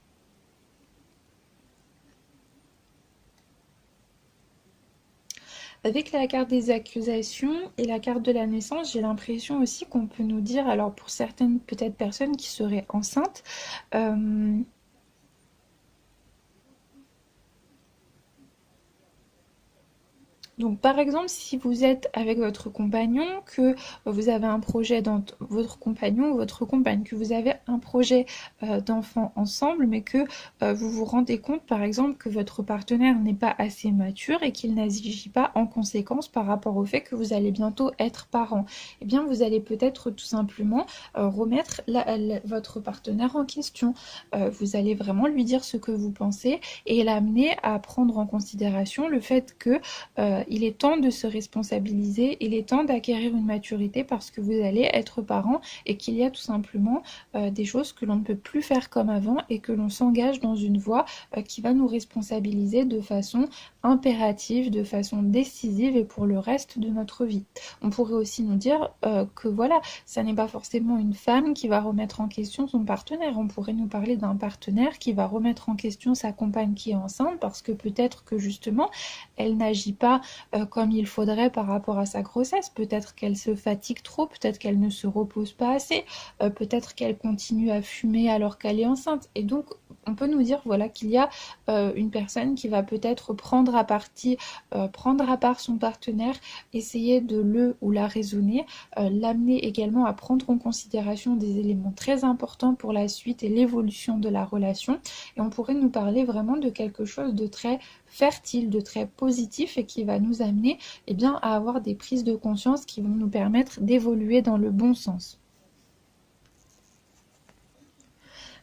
Avec la carte des accusations et la carte de la naissance, j'ai l'impression aussi qu'on peut nous dire, alors pour certaines peut-être personnes qui seraient enceintes, donc par exemple, si vous êtes avec votre compagnon, que vous avez un projet dans votre compagnon ou votre compagne, que vous avez un projet d'enfant ensemble, mais que vous vous rendez compte par exemple que votre partenaire n'est pas assez mature et qu'il n'agit pas en conséquence par rapport au fait que vous allez bientôt être parent, eh bien vous allez peut-être tout simplement remettre votre partenaire en question. Vous allez vraiment lui dire ce que vous pensez et l'amener à prendre en considération le fait que il est temps de se responsabiliser, il est temps d'acquérir une maturité parce que vous allez être parent et qu'il y a tout simplement des choses que l'on ne peut plus faire comme avant et que l'on s'engage dans une voie qui va nous responsabiliser de façon impérative, de façon décisive et pour le reste de notre vie. On pourrait aussi nous dire que voilà, ça n'est pas forcément une femme qui va remettre en question son partenaire. On pourrait nous parler d'un partenaire qui va remettre en question sa compagne qui est enceinte parce que peut-être que justement elle n'agit pas comme il faudrait par rapport à sa grossesse. Peut-être qu'elle se fatigue trop, peut-être qu'elle ne se repose pas assez, peut-être qu'elle continue à fumer alors qu'elle est enceinte. Et donc, on peut nous dire voilà, qu'il y a une personne qui va peut-être prendre à part son partenaire, essayer de le ou la raisonner, l'amener également à prendre en considération des éléments très importants pour la suite et l'évolution de la relation. Et on pourrait nous parler vraiment de quelque chose de très fertile, de très positif et qui va nous amener eh bien, à avoir des prises de conscience qui vont nous permettre d'évoluer dans le bon sens.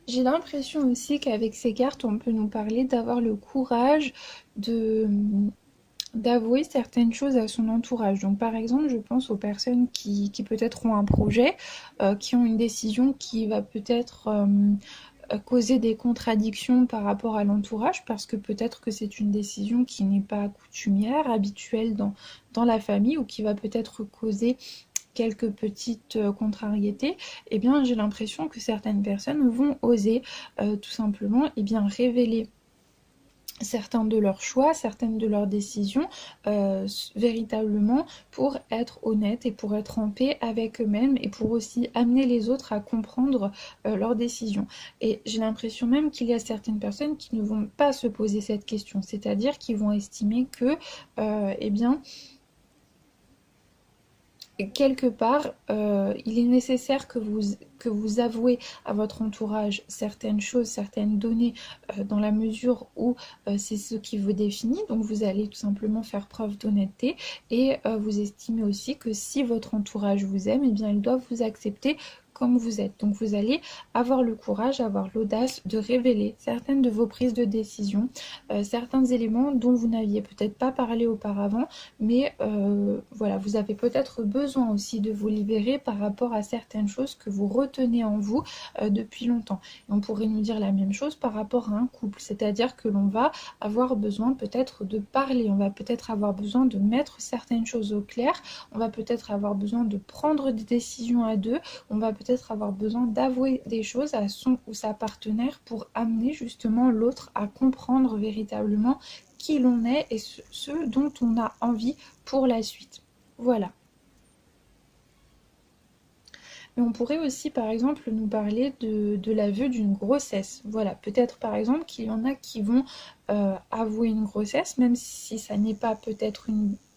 J'ai l'impression aussi qu'avec ces cartes, on peut nous parler d'avoir le courage d'avouer certaines choses à son entourage. Donc par exemple, je pense aux personnes qui peut-être ont un projet, qui ont une décision qui va peut-être causer des contradictions par rapport à l'entourage parce que peut-être que c'est une décision qui n'est pas coutumière, habituelle dans la famille ou qui va peut-être causer quelques petites contrariétés, eh bien j'ai l'impression que certaines personnes vont oser tout simplement révéler certains de leurs choix, certaines de leurs décisions, véritablement pour être honnêtes et pour être en paix avec eux-mêmes et pour aussi amener les autres à comprendre leurs décisions. Et j'ai l'impression même qu'il y a certaines personnes qui ne vont pas se poser cette question, c'est-à-dire qu'ils vont estimer que, quelque part, il est nécessaire que vous avouez à votre entourage certaines choses, certaines données, dans la mesure où c'est ce qui vous définit. Donc vous allez tout simplement faire preuve d'honnêteté et vous estimez aussi que si votre entourage vous aime, eh bien ils doivent vous accepter comme vous êtes. Donc vous allez avoir le courage, avoir l'audace de révéler certaines de vos prises de décision, certains éléments dont vous n'aviez peut-être pas parlé auparavant, mais voilà, vous avez peut-être besoin aussi de vous libérer par rapport à certaines choses que vous retenez en vous depuis longtemps. Et on pourrait nous dire la même chose par rapport à un couple, c'est-à-dire que l'on va avoir besoin peut-être de parler, on va peut-être avoir besoin de mettre certaines choses au clair, on va peut-être avoir besoin de prendre des décisions à deux, on va peut-être avoir besoin d'avouer des choses à son ou sa partenaire pour amener justement l'autre à comprendre véritablement qui l'on est et ce dont on a envie pour la suite. Voilà. Mais on pourrait aussi par exemple nous parler de l'aveu d'une grossesse. Voilà, peut-être par exemple qu'il y en a qui vont avouer une grossesse, même si ça n'est pas peut-être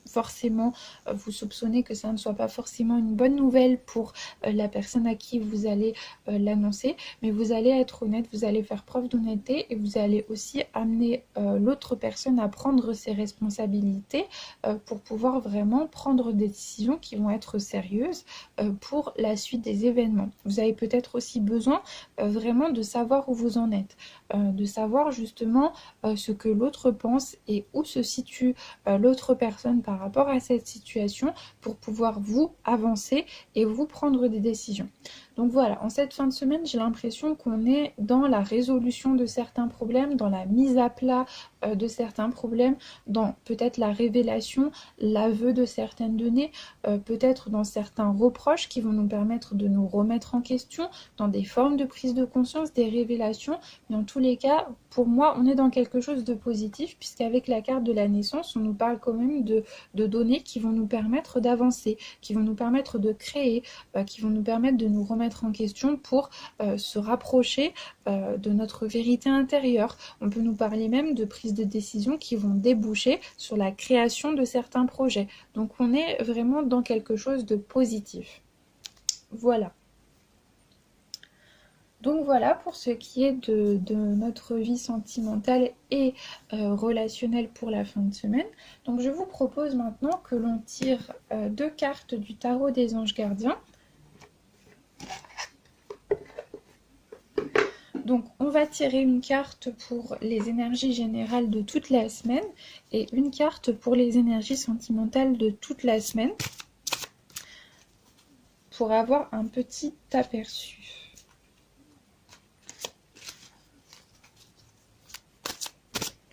forcément, vous soupçonnez que ça ne soit pas forcément une bonne nouvelle pour la personne à qui vous allez l'annoncer, mais vous allez être honnête, vous allez faire preuve d'honnêteté et vous allez aussi amener l'autre personne à prendre ses responsabilités pour pouvoir vraiment prendre des décisions qui vont être sérieuses pour la suite des événements. Vous avez peut-être aussi besoin vraiment de savoir où vous en êtes, de savoir justement ce que l'autre pense et où se situe l'autre personne par rapport à cette situation pour pouvoir vous avancer et vous prendre des décisions. Donc voilà, en cette fin de semaine, j'ai l'impression qu'on est dans la résolution de certains problèmes, dans la mise à plat de certains problèmes, dans peut-être la révélation, l'aveu de certaines données, peut-être dans certains reproches qui vont nous permettre de nous remettre en question, dans des formes de prise de conscience, des révélations. Mais en tous les cas, pour moi, on est dans quelque chose de positif, puisqu'avec la carte de la naissance, on nous parle quand même de données qui vont nous permettre d'avancer, qui vont nous permettre de créer, qui vont nous permettre de nous remettre en question pour se rapprocher de notre vérité intérieure. On peut nous parler même de prises de décision qui vont déboucher sur la création de certains projets. Donc on est vraiment dans quelque chose de positif. Voilà. Donc voilà pour ce qui est de notre vie sentimentale et relationnelle pour la fin de semaine. Donc je vous propose maintenant que l'on tire 2 cartes du tarot des anges gardiens. Donc on va tirer une carte pour les énergies générales de toute la semaine et une carte pour les énergies sentimentales de toute la semaine pour avoir un petit aperçu.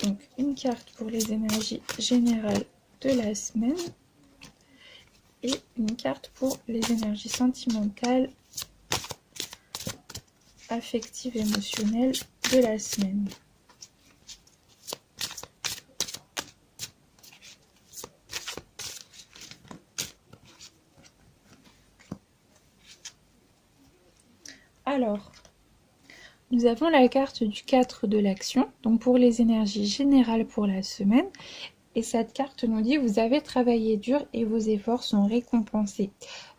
Donc une carte pour les énergies générales de la semaine et une carte pour les énergies sentimentales, affectives, émotionnelles de la semaine. Alors, nous avons la carte du 4 de l'action, donc pour les énergies générales pour la semaine. Et cette carte nous dit: vous avez travaillé dur et vos efforts sont récompensés.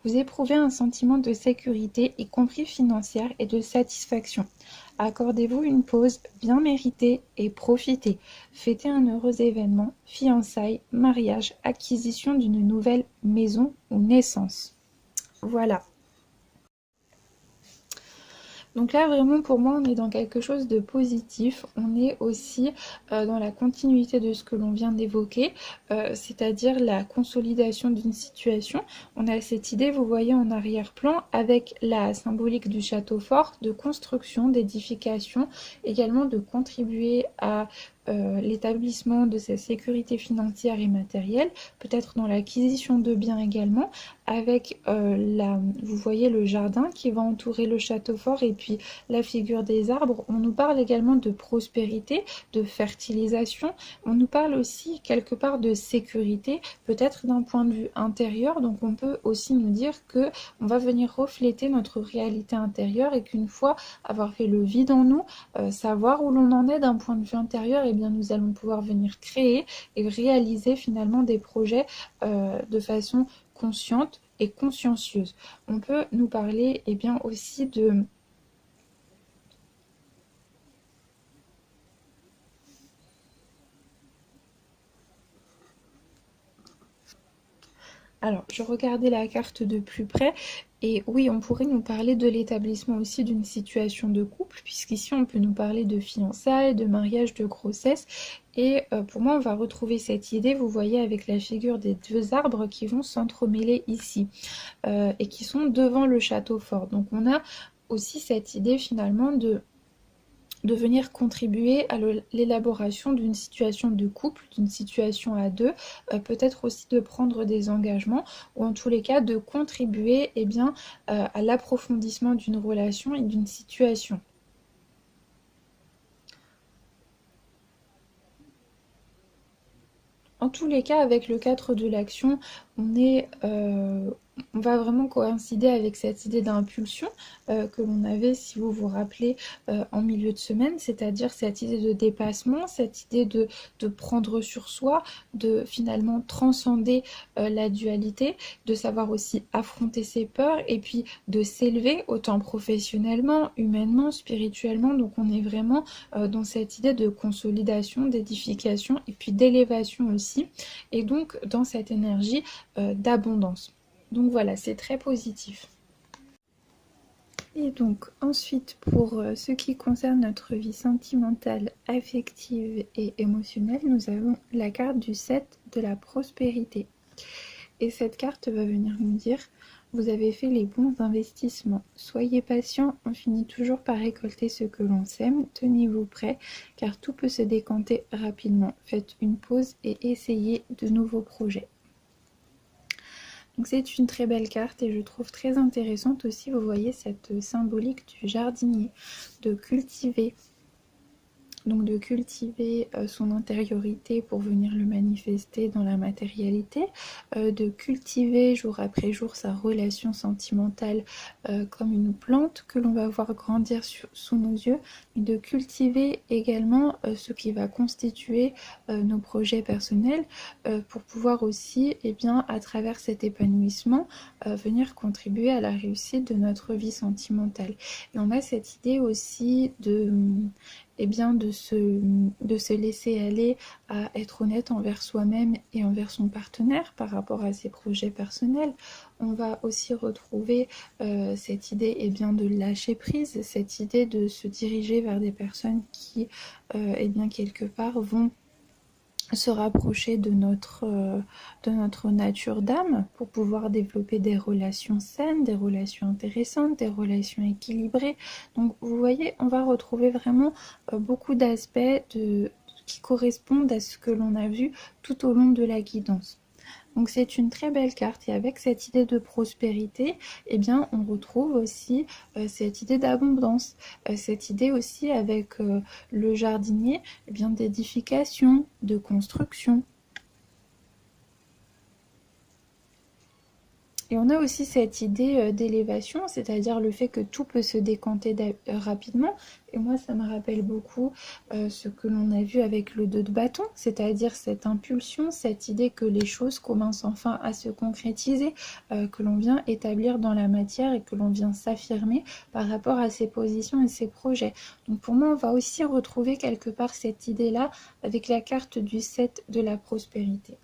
Vous éprouvez un sentiment de sécurité, y compris financière, et de satisfaction. Accordez-vous une pause bien méritée et profitez. Fêtez un heureux événement, fiançailles, mariage, acquisition d'une nouvelle maison ou naissance. Voilà. Donc là, vraiment, pour moi, on est dans quelque chose de positif. On est aussi dans la continuité de ce que l'on vient d'évoquer, c'est-à-dire la consolidation d'une situation. On a cette idée, vous voyez, en arrière-plan, avec la symbolique du château fort, de construction, d'édification, également de contribuer à l'établissement de sa sécurité financière et matérielle, peut-être dans l'acquisition de biens également, avec vous voyez le jardin qui va entourer le château fort et puis la figure des arbres. On nous parle également de prospérité, de fertilisation. On nous parle aussi quelque part de sécurité, peut-être d'un point de vue intérieur. Donc on peut aussi nous dire que on va venir refléter notre réalité intérieure et qu'une fois avoir fait le vide en nous, savoir où l'on en est d'un point de vue intérieur, et bien nous allons pouvoir venir créer et réaliser finalement des projets de façon consciente et consciencieuse. On peut nous parler bien aussi de Alors, je regardais la carte de plus près et oui, on pourrait nous parler de l'établissement aussi d'une situation de couple, puisqu'ici on peut nous parler de fiançailles, de mariage, de grossesse. Et pour moi, on va retrouver cette idée, vous voyez, avec la figure des 2 arbres qui vont s'entremêler ici et qui sont devant le château fort. Donc on a aussi cette idée finalement de venir contribuer à l'élaboration d'une situation de couple, d'une situation à 2, peut-être aussi de prendre des engagements, ou en tous les cas de contribuer à l'approfondissement d'une relation et d'une situation. En tous les cas, avec le 4 de l'action, on va vraiment coïncider avec cette idée d'impulsion que l'on avait, si vous vous rappelez, en milieu de semaine, c'est-à-dire cette idée de dépassement, cette idée de prendre sur soi, de finalement transcender la dualité, de savoir aussi affronter ses peurs et puis de s'élever autant professionnellement, humainement, spirituellement. Donc on est vraiment dans cette idée de consolidation, d'édification et puis d'élévation aussi, et donc dans cette énergie d'abondance. Donc voilà, c'est très positif. Et donc ensuite, pour ce qui concerne notre vie sentimentale, affective et émotionnelle, nous avons la carte du 7 de la prospérité. Et cette carte va venir nous dire: vous avez fait les bons investissements. Soyez patient, on finit toujours par récolter ce que l'on sème. Tenez-vous prêts, car tout peut se décanter rapidement. Faites une pause et essayez de nouveaux projets. Donc c'est une très belle carte et je trouve très intéressante aussi, vous voyez cette symbolique du jardinier, de cultiver. Donc de cultiver son intériorité pour venir le manifester dans la matérialité, de cultiver jour après jour sa relation sentimentale comme une plante que l'on va voir grandir sous nos yeux, mais de cultiver également ce qui va constituer nos projets personnels pour pouvoir aussi, à travers cet épanouissement, venir contribuer à la réussite de notre vie sentimentale. Et on a cette idée aussi de se laisser aller à être honnête envers soi-même et envers son partenaire par rapport à ses projets personnels. On va aussi retrouver cette idée de lâcher prise, cette idée de se diriger vers des personnes qui quelque part vont se rapprocher de notre nature d'âme pour pouvoir développer des relations saines, des relations intéressantes, des relations équilibrées. Donc vous voyez, on va retrouver vraiment beaucoup d'aspects qui correspondent à ce que l'on a vu tout au long de la guidance. Donc c'est une très belle carte et avec cette idée de prospérité, on retrouve aussi cette idée d'abondance, cette idée aussi avec le jardinier, d'édification, de construction. Et on a aussi cette idée d'élévation, c'est-à-dire le fait que tout peut se décanter rapidement. Et moi, ça me rappelle beaucoup ce que l'on a vu avec le 2 de bâton, c'est-à-dire cette impulsion, cette idée que les choses commencent enfin à se concrétiser, que l'on vient établir dans la matière et que l'on vient s'affirmer par rapport à ses positions et ses projets. Donc pour moi, on va aussi retrouver quelque part cette idée-là avec la carte du 7 de la prospérité.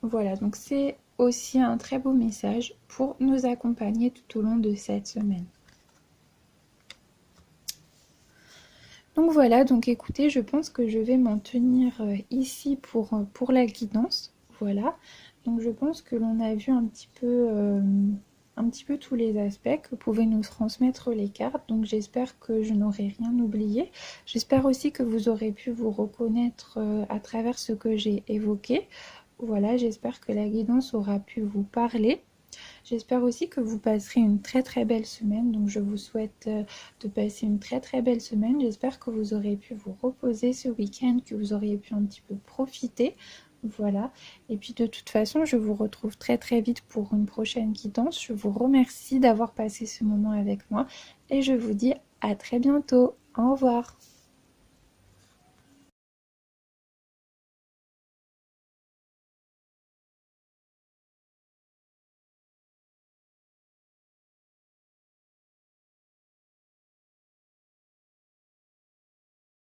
Voilà, donc c'est aussi un très beau message pour nous accompagner tout au long de cette semaine. Donc voilà, donc écoutez, je pense que je vais m'en tenir ici pour la guidance. Voilà, donc je pense que l'on a vu un petit peu tous les aspects que pouvaient nous transmettre les cartes. Donc j'espère que je n'aurai rien oublié. J'espère aussi que vous aurez pu vous reconnaître à travers ce que j'ai évoqué. Voilà, j'espère que la guidance aura pu vous parler. J'espère aussi que vous passerez une très très belle semaine. Donc je vous souhaite de passer une très très belle semaine. J'espère que vous aurez pu vous reposer ce week-end, que vous auriez pu un petit peu profiter. Voilà. Et puis de toute façon, je vous retrouve très très vite pour une prochaine guidance. Je vous remercie d'avoir passé ce moment avec moi. Et je vous dis à très bientôt. Au revoir.